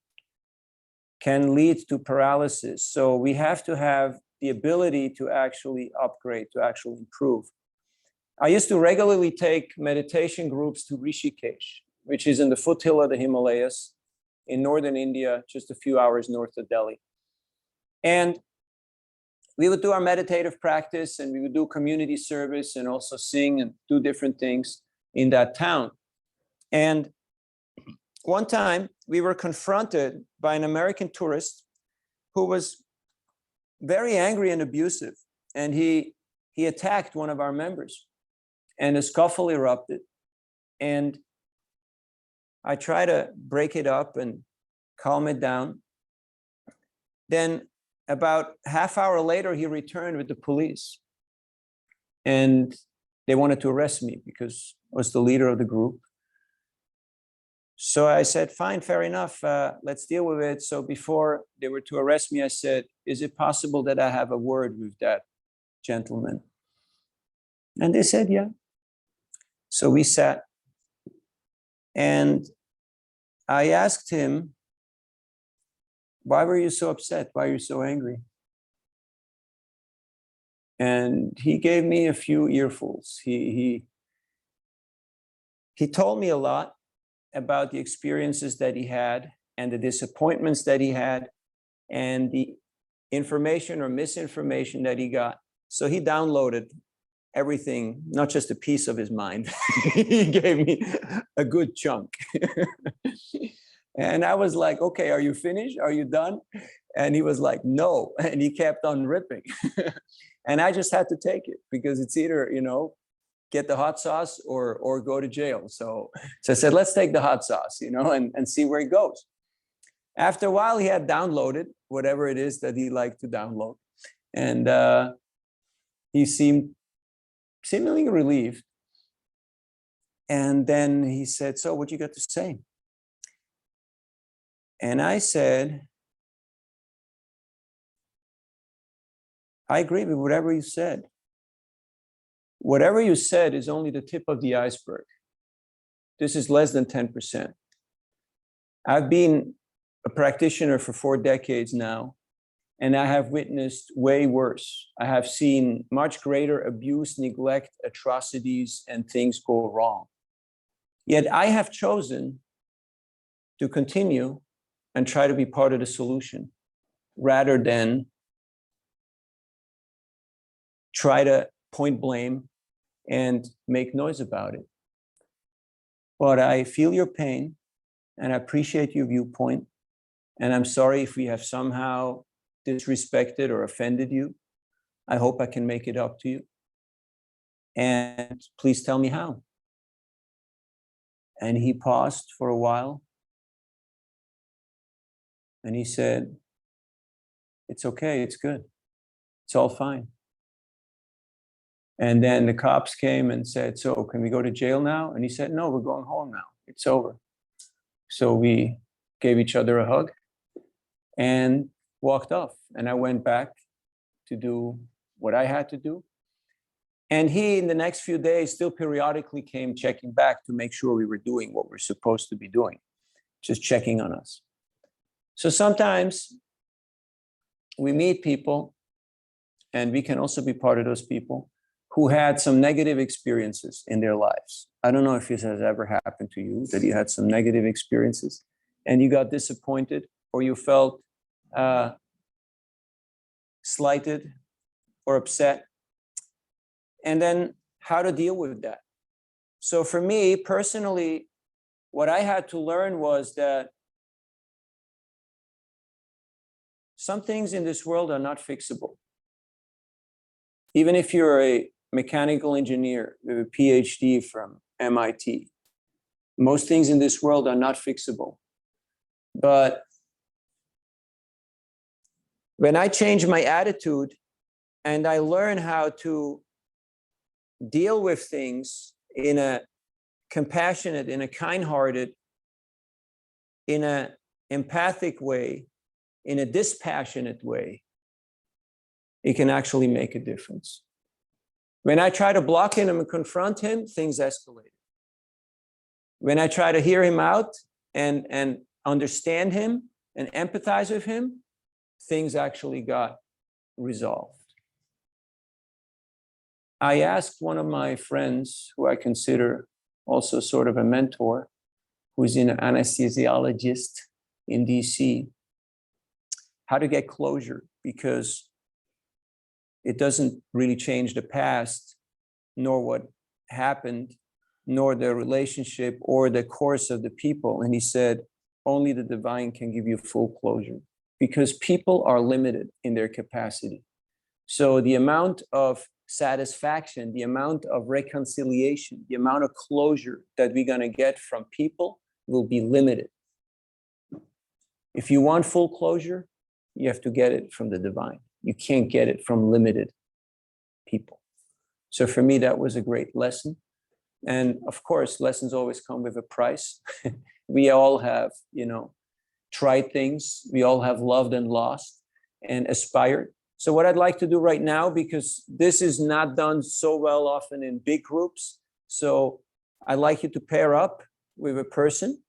can lead to paralysis. So we have to have the ability to actually upgrade, to actually improve. I used to regularly take meditation groups to Rishikesh, which is in the foothill of the Himalayas in northern India, just a few hours north of Delhi. And we would do our meditative practice and we would do community service and also sing and do different things in that town. And one time we were confronted by an American tourist who was very angry and abusive. And he attacked one of our members and a scuffle erupted. And I try to break it up and calm it down. Then about half hour later, he returned with the police. And they wanted to arrest me because I was the leader of the group. So I said, fine, fair enough, let's deal with it. So before they were to arrest me, I said, is it possible that I have a word with that gentleman? And they said, yeah. So we sat and I asked him, why were you so upset? Why are you so angry? And he gave me a few earfuls. He told me a lot about the experiences that he had and the disappointments that he had and the information or misinformation that he got. So he downloaded everything, not just a piece of his mind. He gave me a good chunk. And I was like, okay, are you finished? Are you done? And he was like, no. And he kept on ripping. And I just had to take it because it's either, get the hot sauce or go to jail. So I said, let's take the hot sauce, and see where it goes. After a while, he had downloaded whatever it is that he liked to download. And he seemed seemingly relieved. And then he said, so what you got to say? And I said, I agree with whatever you said. Whatever you said is only the tip of the iceberg. This is less than 10%. I've been a practitioner for 4 decades now, and I have witnessed way worse. I have seen much greater abuse, neglect, atrocities, and things go wrong. Yet I have chosen to continue and try to be part of the solution rather than try to point blame and make noise about it. But I feel your pain and I appreciate your viewpoint. And I'm sorry if we have somehow disrespected or offended you. I hope I can make it up to you. And please tell me how. And he paused for a while. And he said, it's okay, it's good. It's all fine. And then the cops came and said, so can we go to jail now? And he said, no, we're going home now. It's over. So we gave each other a hug and walked off. And I went back to do what I had to do. And he, in the next few days, still periodically came checking back to make sure we were doing what we're supposed to be doing, just checking on us. So sometimes we meet people, and we can also be part of those people who had some negative experiences in their lives. I don't know if this has ever happened to you, that you had some negative experiences and you got disappointed or you felt slighted or upset. And then how to deal with that. So for me personally, what I had to learn was that some things in this world are not fixable. Even if you're a mechanical engineer with a PhD from MIT, most things in this world are not fixable. But when I change my attitude and I learn how to deal with things in a compassionate, in a kind-hearted, in an empathic way, in a dispassionate way, it can actually make a difference. When I try to block him and confront him, things escalate. When I try to hear him out and understand him and empathize with him, things actually got resolved. I asked one of my friends, who I consider also sort of a mentor, who's an anesthesiologist in DC, how to get closure, because it doesn't really change the past, nor what happened, nor the relationship or the course of the people. And he said, only the divine can give you full closure, because people are limited in their capacity. So the amount of satisfaction, the amount of reconciliation, the amount of closure that we're gonna get from people will be limited. If you want full closure, you have to get it from the divine. You can't get it from limited people. So for me, that was a great lesson. And of course, lessons always come with a price. We all have, tried things. We all have loved and lost and aspired. So what I'd like to do right now, because this is not done so well often in big groups, so I'd like you to pair up with a person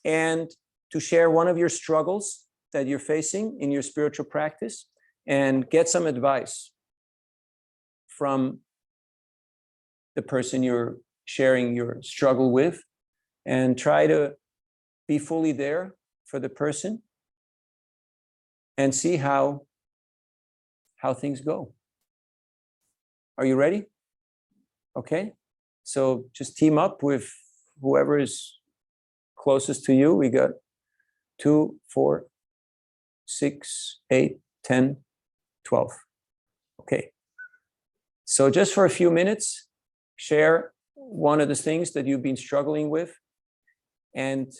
and to share one of your struggles that you're facing in your spiritual practice and get some advice from the person you're sharing your struggle with, and try to be fully there for the person and see how things go. Are you ready? Okay. So just team up with whoever is closest to you. We got 2, 4, 6, 8, 10, 12. Okay. So just for a few minutes, share one of the things that you've been struggling with, and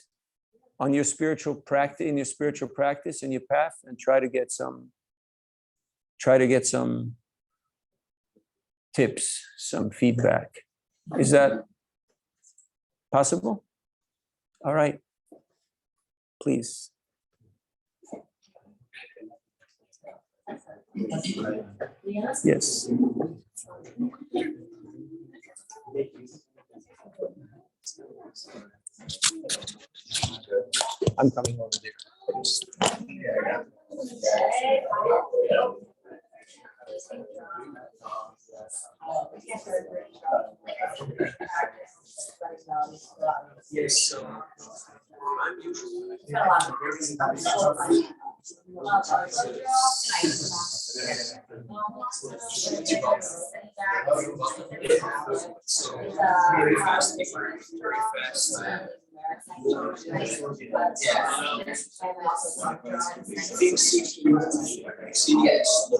on your spiritual practice, in your path, and try to get some tips, some feedback. Is that Possible? All right. Please. Yes. I'm coming over there. Yes, so I'm usually. Very fast, very fast. Yes.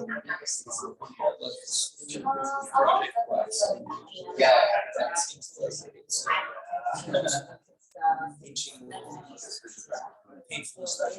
Yeah. Painful stuff.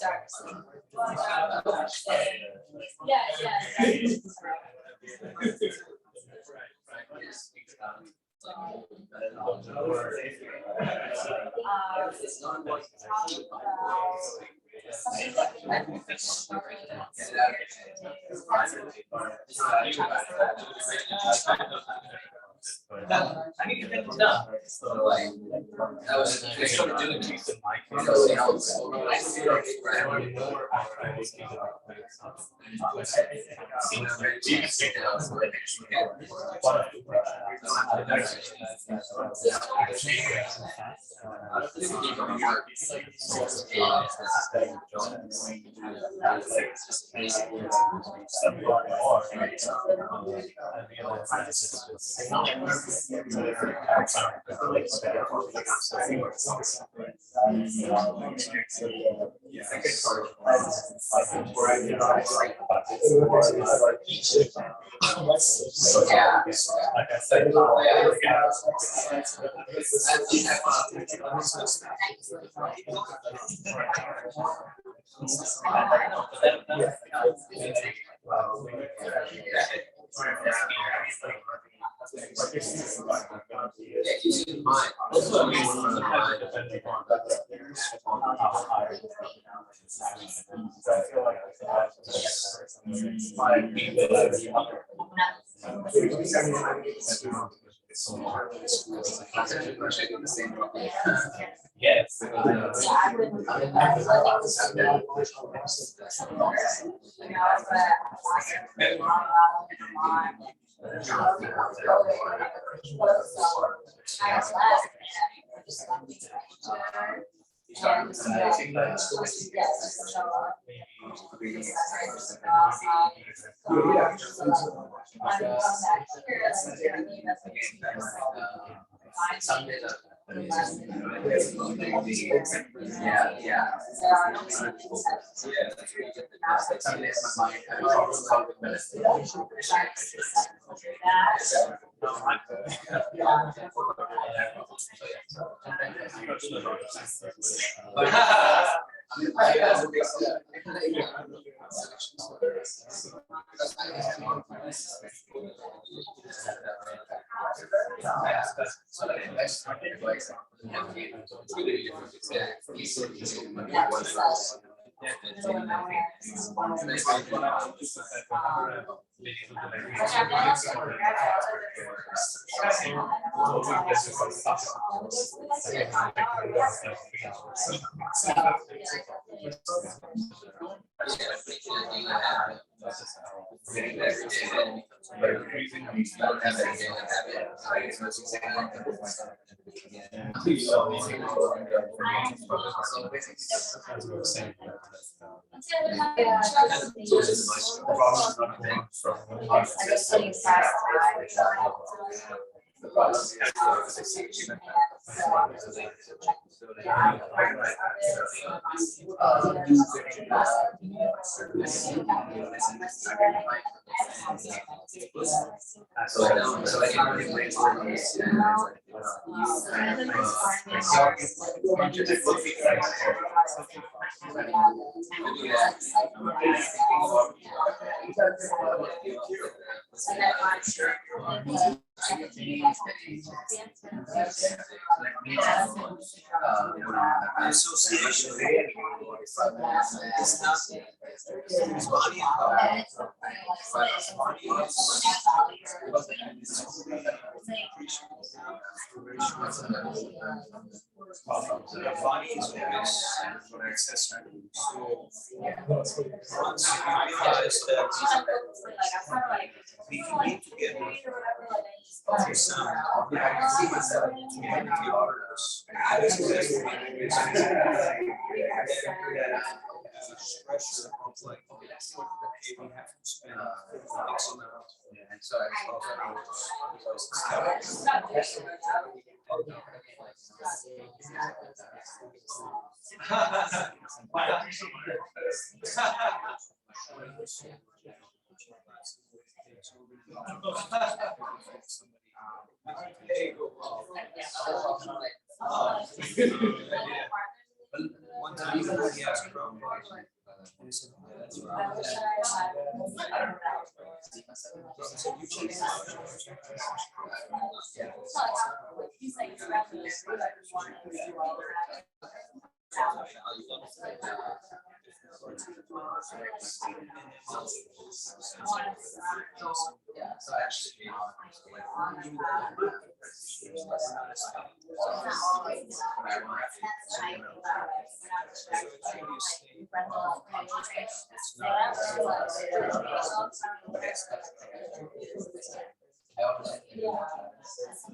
I want to start. Yeah. I need to get this done. So like, I was just sort of doing it. Yes. As we were saying, So I can't really wait for this. Association. We can be together. Pressure of like, okay, we have to spend X amount. And so I one time he asked Trump, and he said, that's right. So you change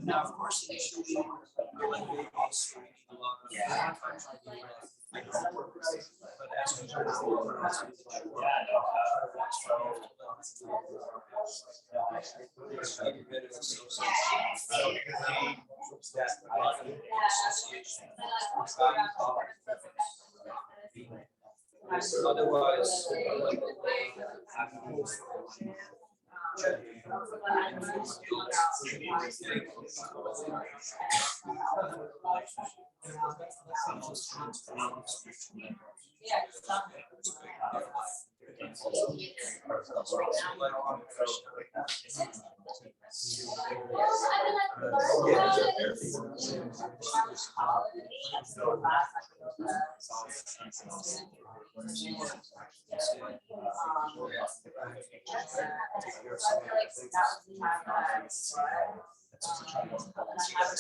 Now, of course, initially, like babies, we need a lot of but as we go forward, otherwise,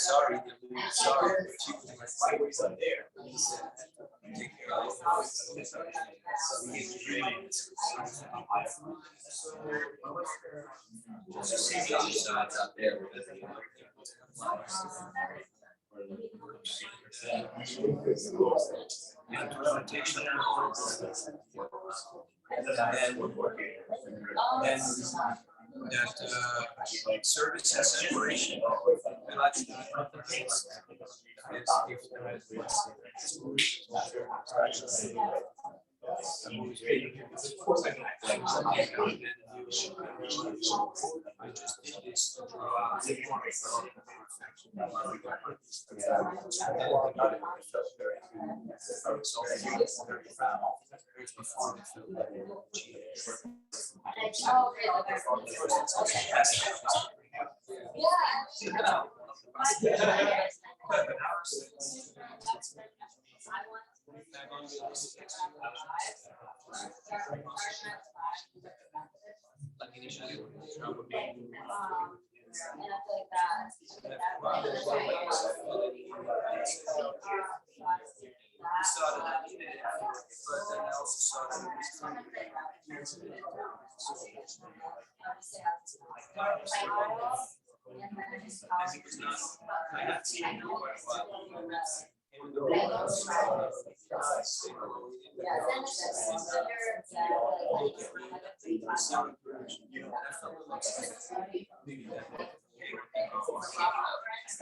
sorry, but there. Take care of just see the other sides out there. Implementation and that service has separation. And I think the case I just did this.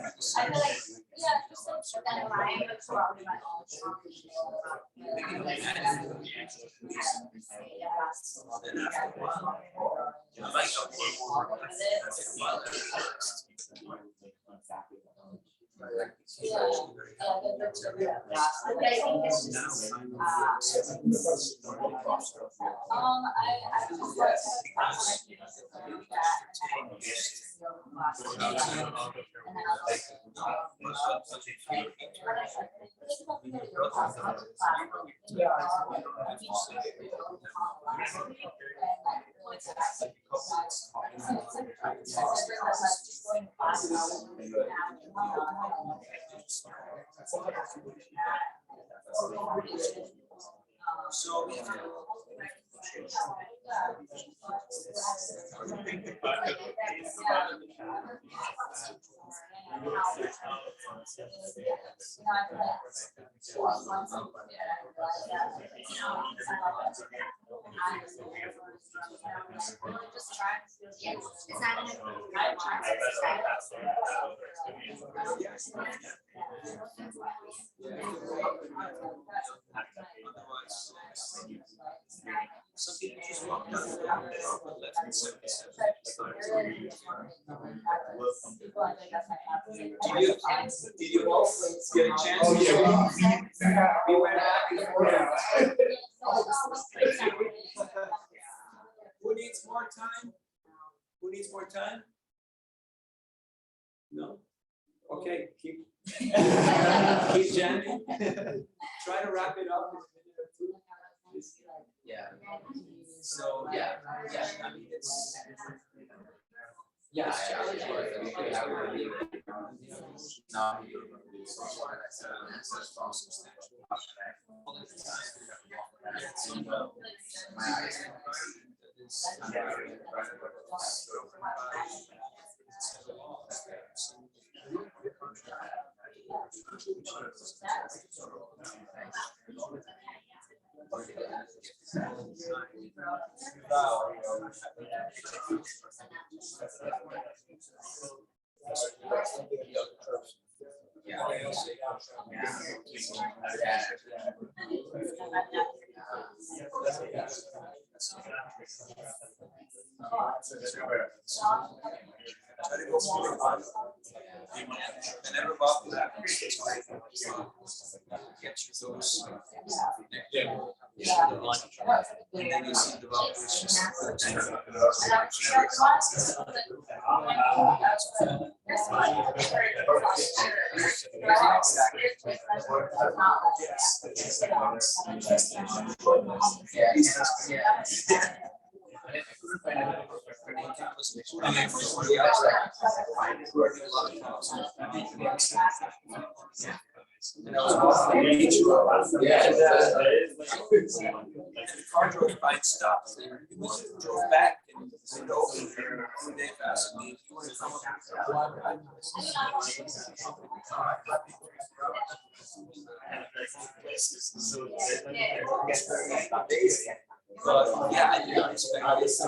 I feel like, yeah, just like that environment probably my own Did you both get a chance? Oh, yeah. We went back and forth. Who needs more time? Who needs more time? No? Okay, keep keep jamming. Try to wrap it up in a minute or two. Yeah. So, yeah, I mean, it's. Yeah, challenge. No. And never bother that. Get through those. And then you see developers and I was walking the beach. And the car drove by and stopped. He drove back and said, "Oh, they asked me if you want to come up." But yeah, I didn't expect this.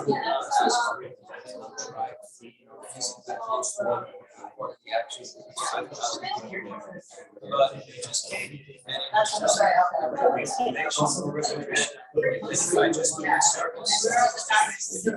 But it just came. And it was just I just did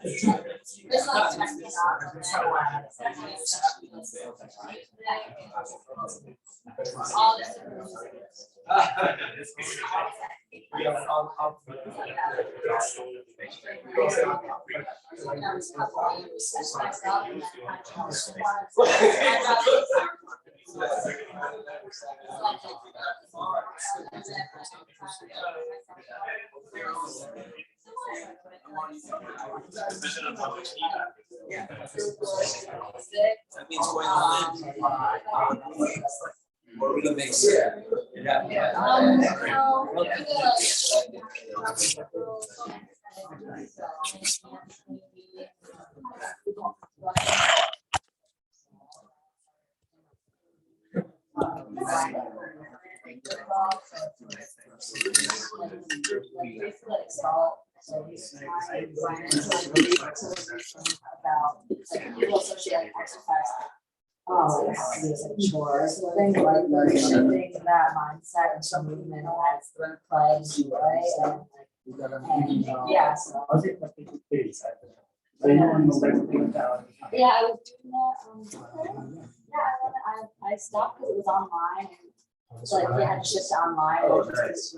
There's not technical. All this different music. That means going all in. What are we gonna make sure? Oh, it has to be like chores, so things like the shifting that mindset and some movement as the play and joy and yeah, so. Yeah, I was doing that, I stopped because it was online and so like we had to shift to online and it just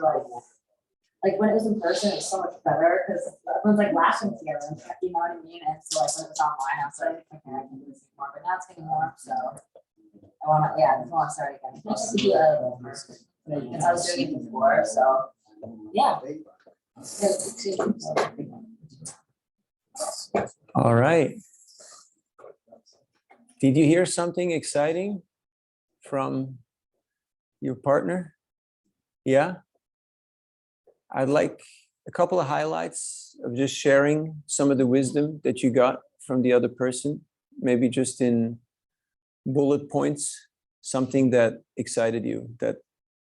like when it was in person, it was so much better because everyone's like laughing together, you know what I mean? And so like when it was online, I was like, okay, I can do this more, but now it's getting warm, so I wanna, yeah, I just wanna start again. Just to do a person, because I was doing it before, so yeah. All right. Did you hear something exciting from your partner? Yeah? I'd like a couple of highlights of just sharing some of the wisdom that you got from the other person, maybe just in bullet points, something that excited you, that,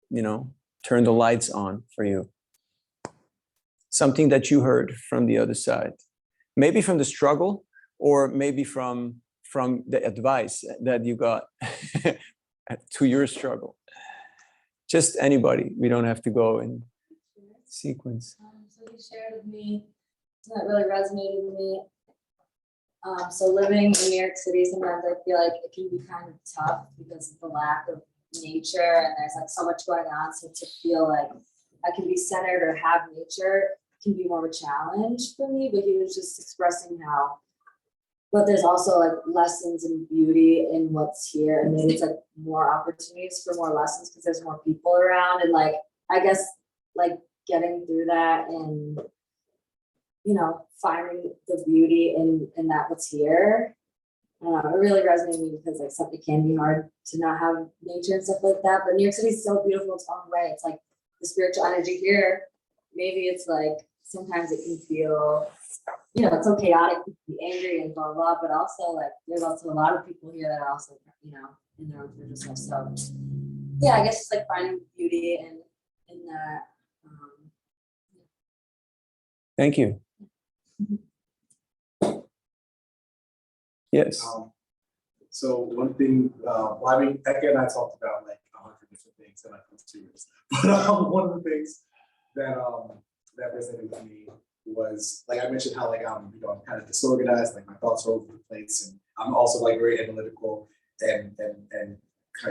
you know, turned the lights on for you. Something that you heard from the other side, maybe from the struggle, or maybe from the advice that you got to your struggle. Just anybody, we don't have to go in sequence. So he shared with me, that really resonated with me. So living in New York City, sometimes I feel like it can be kind of tough because of the lack of nature and there's like so much going on. So to feel like I can be centered or have nature can be more of a challenge for me, but he was just expressing how, but there's also like lessons and beauty in what's here. And maybe it's like more opportunities for more lessons because there's more people around. And like, I guess like getting through that and, you know, finding the beauty in that what's here. It really resonated with me because like something can be hard to not have nature and stuff like that. But New York City is so beautiful its own way. It's like the spiritual energy here. Maybe it's like sometimes it can feel, you know, it's so chaotic to be angry and blah blah. But also like there's also a lot of people here that are also, you know, in their own spiritual stuff. So yeah, I guess it's like finding beauty in that. Thank you. Yes. So one thing, well, I mean, Eka and I talked about like 100 different things in like 2 years. But one of the things that that resonated with me was like I mentioned how like I'm kind of disorganized, like my thoughts are over the place, and I'm also like very analytical and kind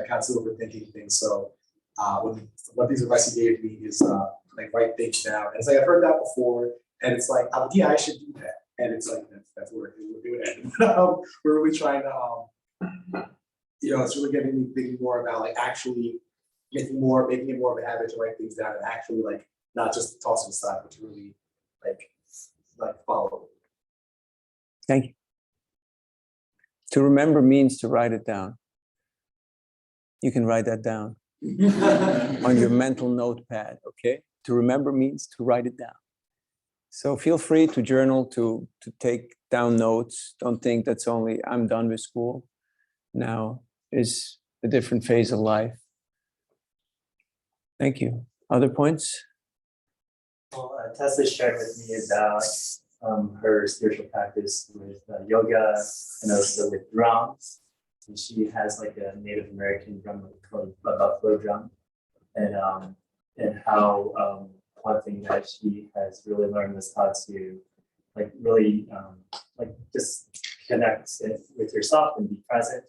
of constantly overthinking things. So one piece of advice he gave me is like write things down. And it's like I've heard that before, and it's like yeah, I should do that. And it's like that's where we're doing it. We're really trying to you know, it's really getting me thinking more about like actually making it more of a habit to write things down and actually like not just toss it aside, but to really like follow. Thank you. To remember means to write it down. You can write that down on your mental notepad, okay? To remember means to write it down. So feel free to journal, to take down notes. Don't think that's only, I'm done with school. Now is a different phase of life. Thank you. Other points? Well, Tessa shared with me about her spiritual practice with yoga and also with drums. And she has like a Native American drum called a buffalo drum, and how one thing that she has really learned was how to like really like just connect with yourself and be present,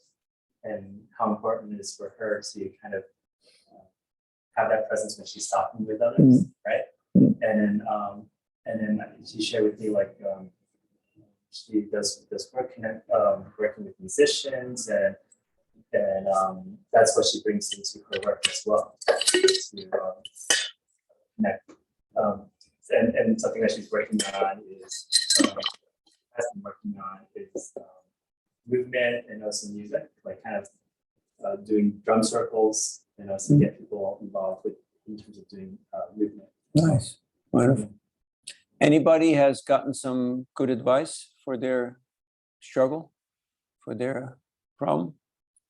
and how important it is for her to kind of have that presence when she's talking with others, right? And then she shared with me like she does work working with musicians, and that's what she brings into her work as well, to connect. And something that she's working on is has been working on is movement and also music, like kind of doing drum circles and also get people involved with in terms of doing movement. Nice, wonderful. Anybody has gotten some good advice for their struggle, for their problem?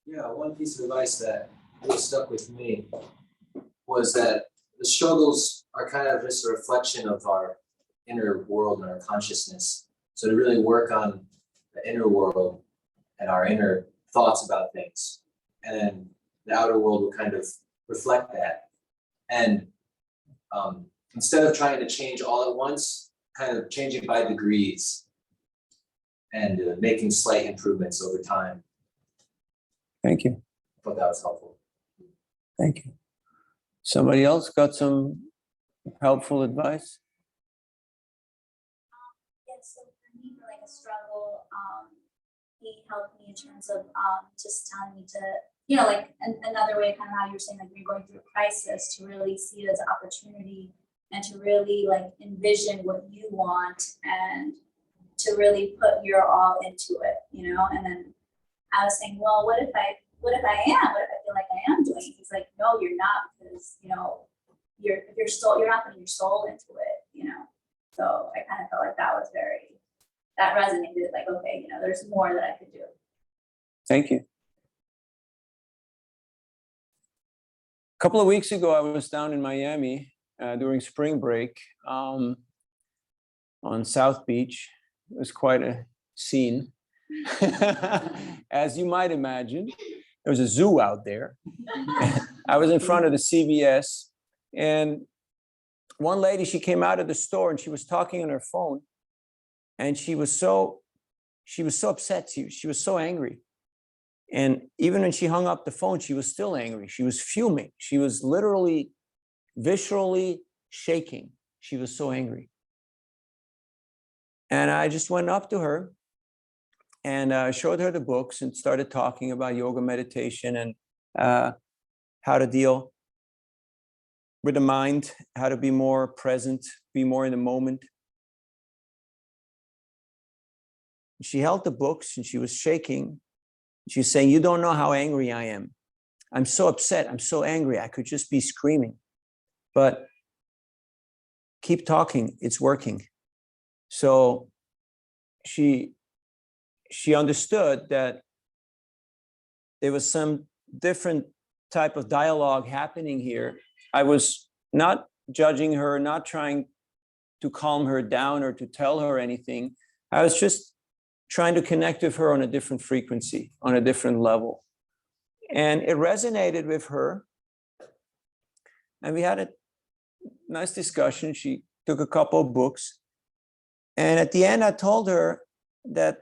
Yeah, one piece of advice that really stuck with me was that the struggles are kind of just a reflection of our inner world and our consciousness. So to really work on the inner world and our inner thoughts about things, and then the outer world will kind of reflect that. And instead of trying to change all at once, kind of changing by degrees and making slight improvements over time. Thank you. I thought that was helpful. Thank you. Somebody else got some helpful advice? Yes, so for me, for like a struggle, he helped me in terms of just telling me to, you know, like another way, kind of how you were saying, like when you're going through a crisis, to really see it as an opportunity and to really like envision what you want and to really put your all into it, you know. And then I was saying, well, what if I am? What if I feel like I am doing it? He's like, no, you're not, because you know, you're not putting your soul into it, you know. So I kind of felt like that resonated, like, okay, you know, there's more that I could do. Thank you. A couple of weeks ago, I was down in Miami during spring break on South Beach. It was quite a scene. As you might imagine, there was a zoo out there. I was in front of the CVS, and one lady, she came out of the store and she was talking on her phone, and she was so upset. She was so angry. And even when she hung up the phone, she was still angry. She was fuming. She was literally, viscerally shaking. She was so angry. And I just went up to her and showed her the books and started talking about yoga meditation and how to deal with the mind, how to be more present, be more in the moment. She held the books and she was shaking. She was saying, you don't know how angry I am. I'm so upset. I'm so angry. I could just be screaming. But keep talking. It's working. So she understood that there was some different type of dialogue happening here. I was not judging her, not trying to calm her down or to tell her anything. I was just trying to connect with her on a different frequency, on a different level. And it resonated with her. And we had a nice discussion. She took a couple of books. And at the end, I told her that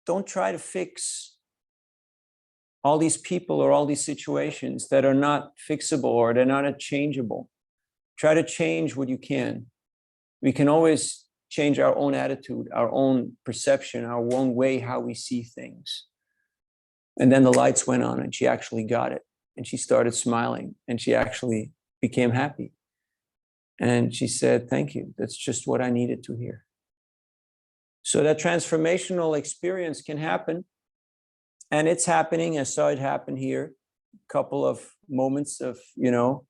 don't try to fix all these people or all these situations that are not fixable or they're not changeable. Try to change what you can. We can always change our own attitude, our own perception, our own way how we see things. And then the lights went on and she actually got it. And she started smiling and she actually became happy. And she said, thank you. That's just what I needed to hear. So that transformational experience can happen. And it's happening. I saw it happen here. A couple of moments of, you know,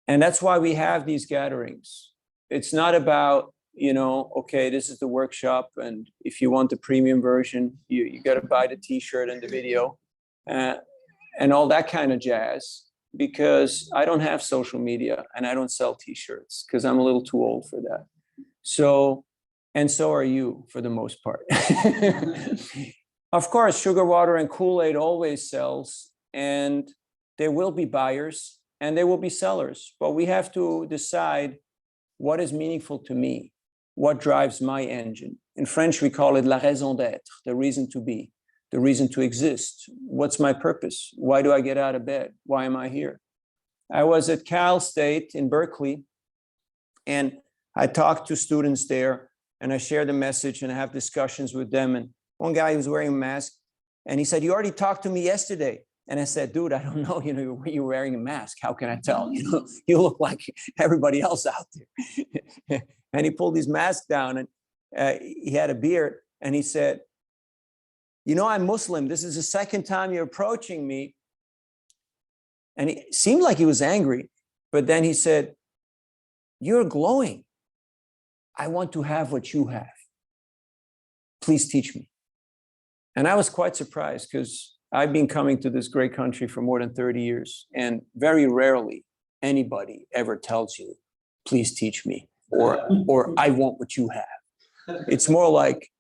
and that's why we have these gatherings. It's not about, you know, okay, this is the workshop. And if you want the premium version, you got to buy the t-shirt and the video and all that kind of jazz, because I don't have social media and I don't sell t-shirts because I'm a little too old for that. So, and so are you for the most part. Of course, sugar water and Kool-Aid always sells, and there will be buyers and there will be sellers, but we have to decide what is meaningful to me. what drives my engine. In French, we call it la raison d'être, the reason to be, the reason to exist. What's my purpose? Why do I get out of bed? Why am I here? I was at Cal State in Berkeley, and I talked to students there, and I share the message and I have discussions with them. And one guy was wearing a mask, and he said, "You already talked to me yesterday." And I said, "Dude, I don't know, you're wearing a mask. How can I tell? You look like everybody else out there." And he pulled his mask down, and he had a beard, and he said, "I'm Muslim. This is the second time you're approaching me." And it seemed like he was angry, but then he said, "You're glowing. I want to have what you have. Please teach me." And I was quite surprised, because I've been coming to this great country for more than 30 years, and very rarely anybody ever tells you, "Please teach me," or "I want what you have." It's more like,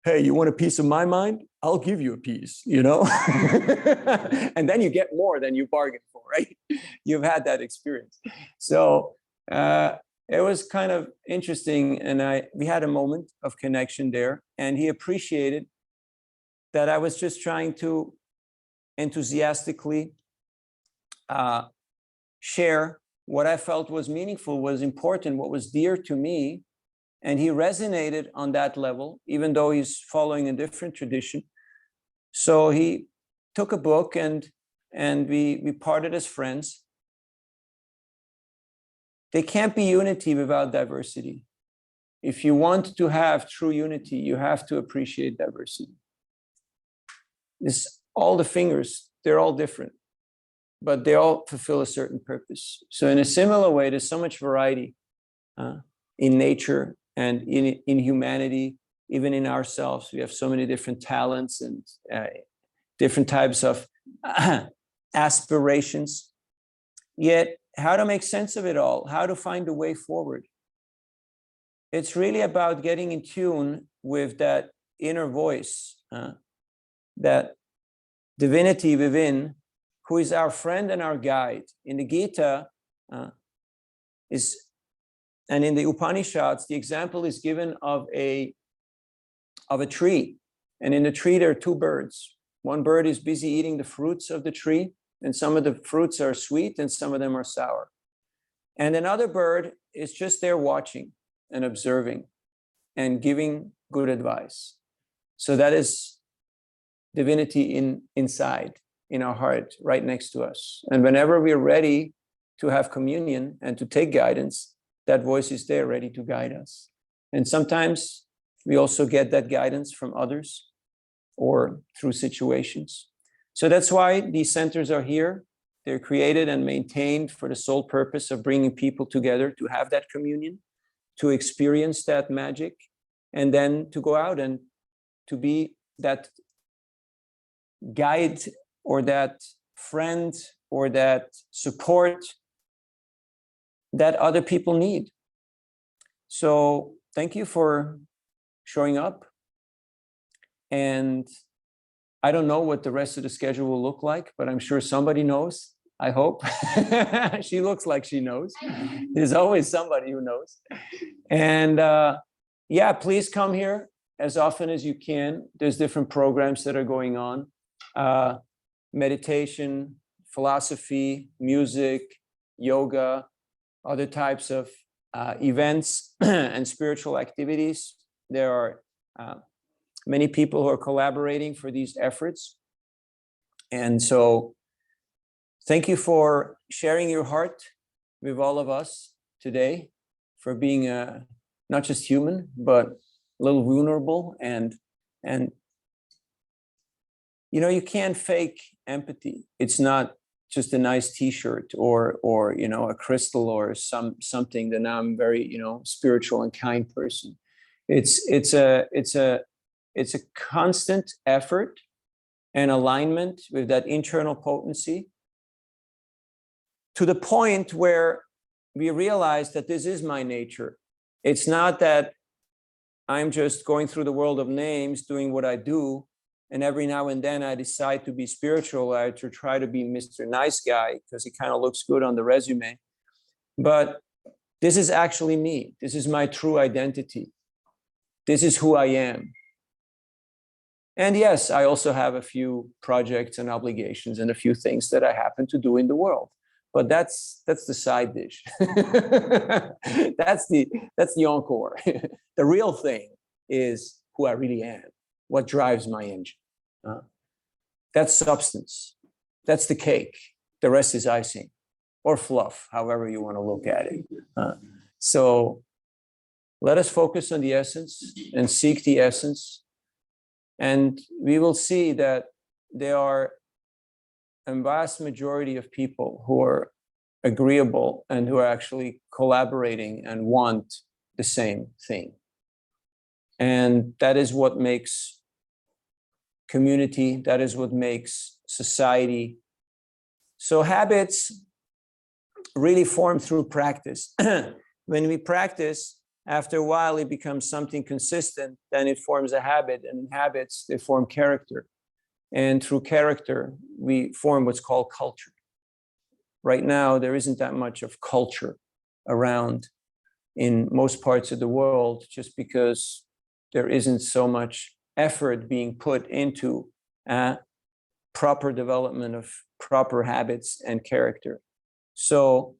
"Hey, you want a piece of my mind? I'll give you a piece," And then you get more than you bargained for, right? You've had that experience. So it was kind of interesting, and we had a moment of connection there, and he appreciated that I was just trying to enthusiastically share what I felt was meaningful, was important, what was dear to me. And he resonated on that level, even though he's following a different tradition. So he took a book, and we parted as friends. There can't be unity without diversity. If you want to have true unity, you have to appreciate diversity. All the fingers, they're all different, but they all fulfill a certain purpose. So in a similar way, there's so much variety in nature and in humanity, even in ourselves. We have so many different talents and different types of aspirations. Yet, how to make sense of it all, how to find a way forward. It's really about getting in tune with that inner voice, that divinity within, who is our friend and our guide. In the Gita, and in the Upanishads, the example is given of a tree. And in the tree, there are two birds. One bird is busy eating the fruits of the tree, and some of the fruits are sweet and some of them are sour. And another bird is just there watching and observing and giving good advice. So that is divinity inside, in our heart, right next to us. And whenever we're ready to have communion and to take guidance, that voice is there ready to guide us. And sometimes we also get that guidance from others or through situations. So that's why these centers are here. They're created and maintained for the sole purpose of bringing people together to have that communion, to experience that magic, and then to go out and to be that guide or that friend or that support that other people need. So thank you for showing up. And I don't know what the rest of the schedule will look like, but I'm sure somebody knows, I hope. She looks like she knows. There's always somebody who knows. And yeah, please come here as often as you can. There's different programs that are going on. Meditation, philosophy, music, yoga, other types of events and spiritual activities. There are many people who are collaborating for these efforts. And so thank you for sharing your heart with all of us today, for being not just human, but a little vulnerable. And you can't fake empathy. It's not just a nice T-shirt or a crystal or something that now I'm very spiritual and kind person. It's a constant effort and alignment with that internal potency, to the point where we realize that this is my nature. It's not that I'm just going through the world of names, doing what I do, and every now and then I decide to be spiritual, or to try to be Mr. Nice Guy because it kind of looks good on the resume. But This is actually me. This is my true identity. This is who I am. And yes, I also have a few projects and obligations and a few things that I happen to do in the world. But that's the side dish. That's the encore. The real thing is who I really am, what drives my engine. That's substance. That's the cake. The rest is icing or fluff, however you want to look at it. So let us focus on the essence and seek the essence. And we will see that there are a vast majority of people who are agreeable and who are actually collaborating and want the same thing. And that is what makes community, that is what makes society. So habits really form through practice. When we practice, after a while, it becomes something consistent, then it forms a habit, and in habits, they form character. And through character, we form what's called culture. Right now, there isn't that much of culture around in most parts of the world, just because there isn't so much effort being put into proper development of proper habits and character. So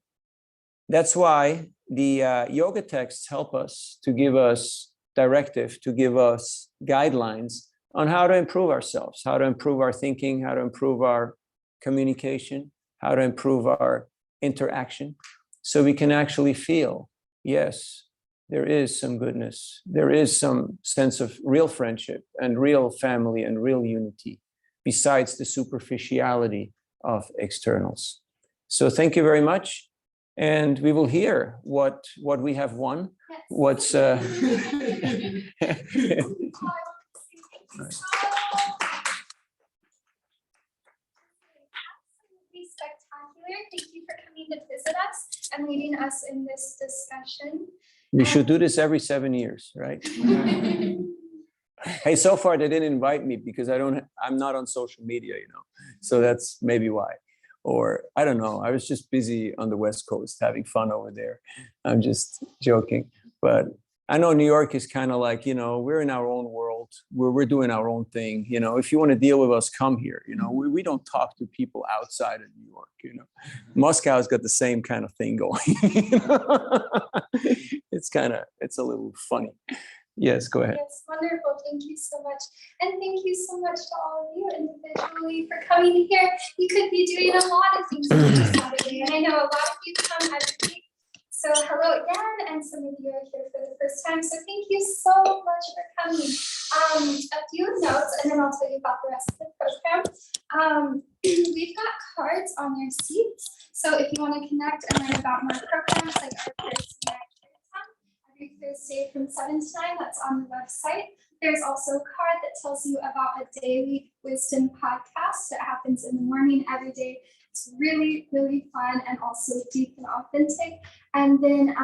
that's why the yoga texts help us to give us directive, to give us guidelines on how to improve ourselves, how to improve our thinking, how to improve our communication, how to improve our interaction, so we can actually feel, yes, there is some goodness, there is some sense of real friendship and real family and real unity, besides the superficiality of externals. So thank you very much. And we will hear what we have won, what's Absolutely spectacular. Thank you for coming to visit us and leading us in this discussion. we should do this every 7 years, right? Hey, so far they didn't invite me because I'm not on social media, so that's maybe why. Or I don't know, I was just busy on the West Coast having fun over there. I'm just joking. But I know New York is kind of like, we're in our own world, we're doing our own thing. If you want to deal with us, come here. We don't talk to people outside of New York. Moscow's got the same kind of thing going. It's a little funny. Yes, go ahead. Yes, wonderful. Thank you so much. And thank you so much to all of you individually for coming here. You could be doing a lot of things on this Saturday, and I know a lot of you come every week. So hello again, and some of you are here for the first time. So thank you so much for coming. A few notes, and then I'll tell you about the rest of the program. We've got cards on your seats. So if you want to connect and learn about more programs like our Thursday every Thursday from 7 to 9, that's on the website. There's also a card that tells you about a daily wisdom podcast that happens in the morning every day. It's really, really fun and also deep and authentic. And then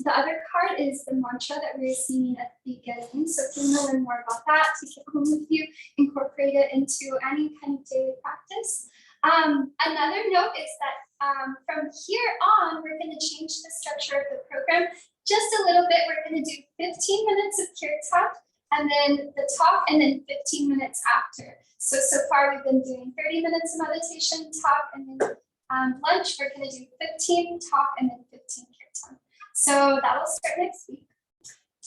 the other card is the mantra that we were singing at the beginning. So if you want to learn more about that, take it home with you, incorporate it into any kind of daily practice. Another note is that from here on, we're going to change the structure of the program just a little bit. We're going to do 15 minutes of kirtan, and then the talk, and then 15 minutes after. So far we've been doing 30 minutes of meditation, talk, and then lunch. We're going to do 15 talk and then 15 kirtan. So that will start next week.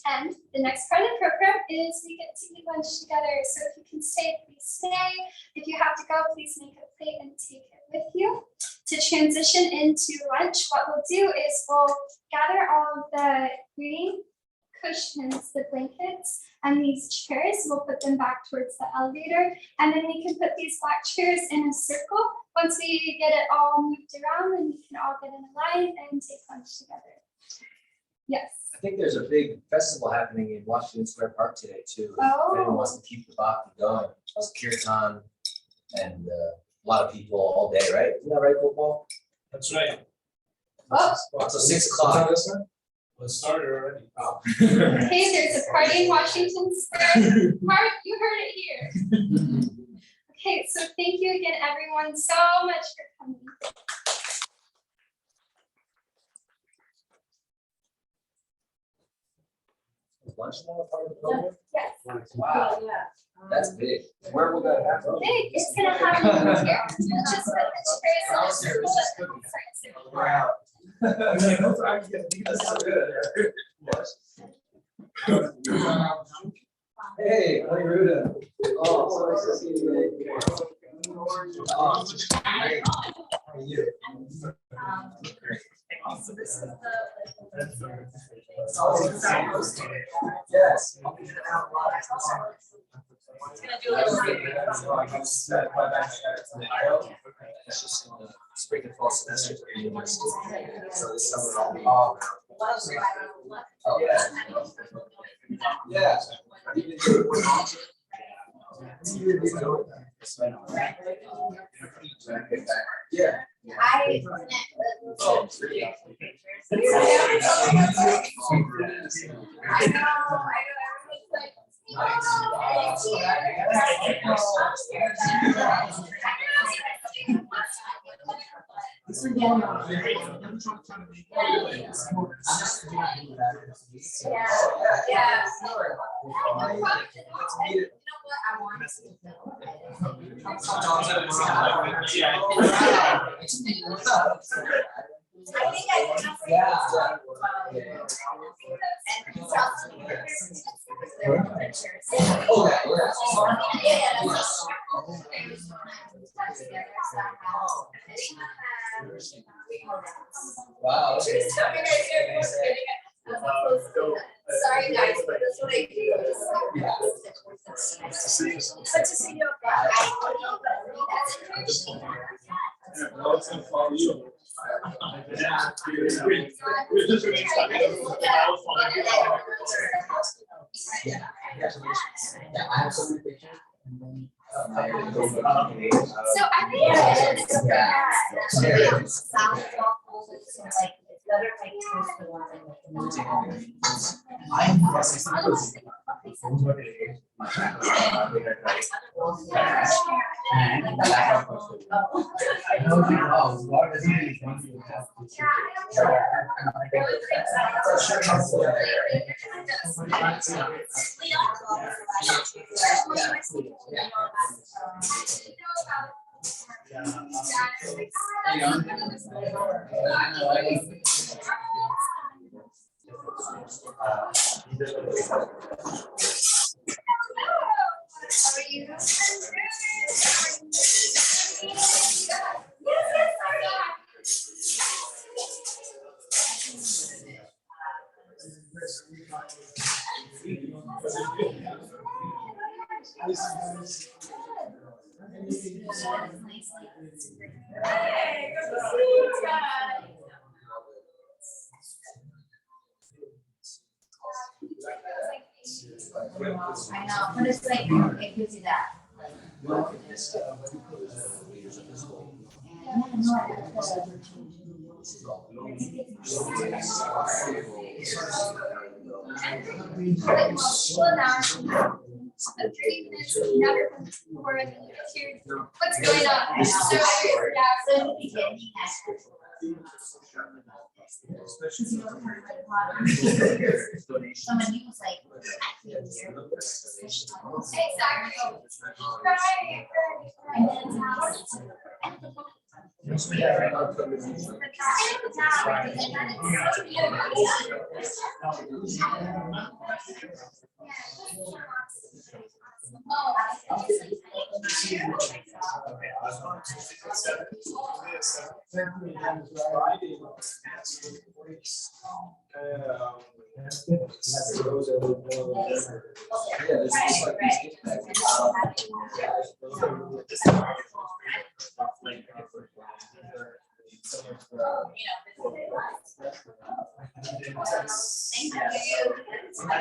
And the next part of the program is we get to eat lunch together. So if you can stay, please stay. If you have to go, please make a plate and take it with you. To transition into lunch, what we'll do is we'll gather all of the green cushions, the blankets, and these chairs. We'll put them back towards the elevator, and then we can put these black chairs in a circle. Once we get it all moved around, then we can all get in a line and take lunch together. Yes. I think there's a big festival happening in Washington Square Park today too. Oh. If anyone wants to keep the bhakti going, it's kirtan and a lot of people all day, right? Isn't that right, Gopal? That's right. Oh. So 6 o'clock. Well, it started already. Oh. Hey, there's a party in Washington Square Park. You heard it here. Okay, so thank you again, everyone, so much for coming. smaller part of the program? Yes. Wow, Yeah. that's big. Where will that happen? Big, it's gonna happen here. It's just put the chairs on. Wow. That's so good. Hey, how are you doing? Oh, so nice to see you. Oh, great. How are you? So this is the. Yes. It's gonna do a little. It's just in the spring and fall semester at the university. So this summer I'll be. Oh, yeah. Yeah. Yeah. I. I know. Yeah. I think I can. Wow. Sorry guys, but that's what I do. But to see you. No, it's gonna follow you. Yeah. Yeah, I have some pictures. So I think it's like it's better if I choose the one I know, but it's like, it gives you that. What's going on? So, someone was like, exactly. Right. And then Thank you.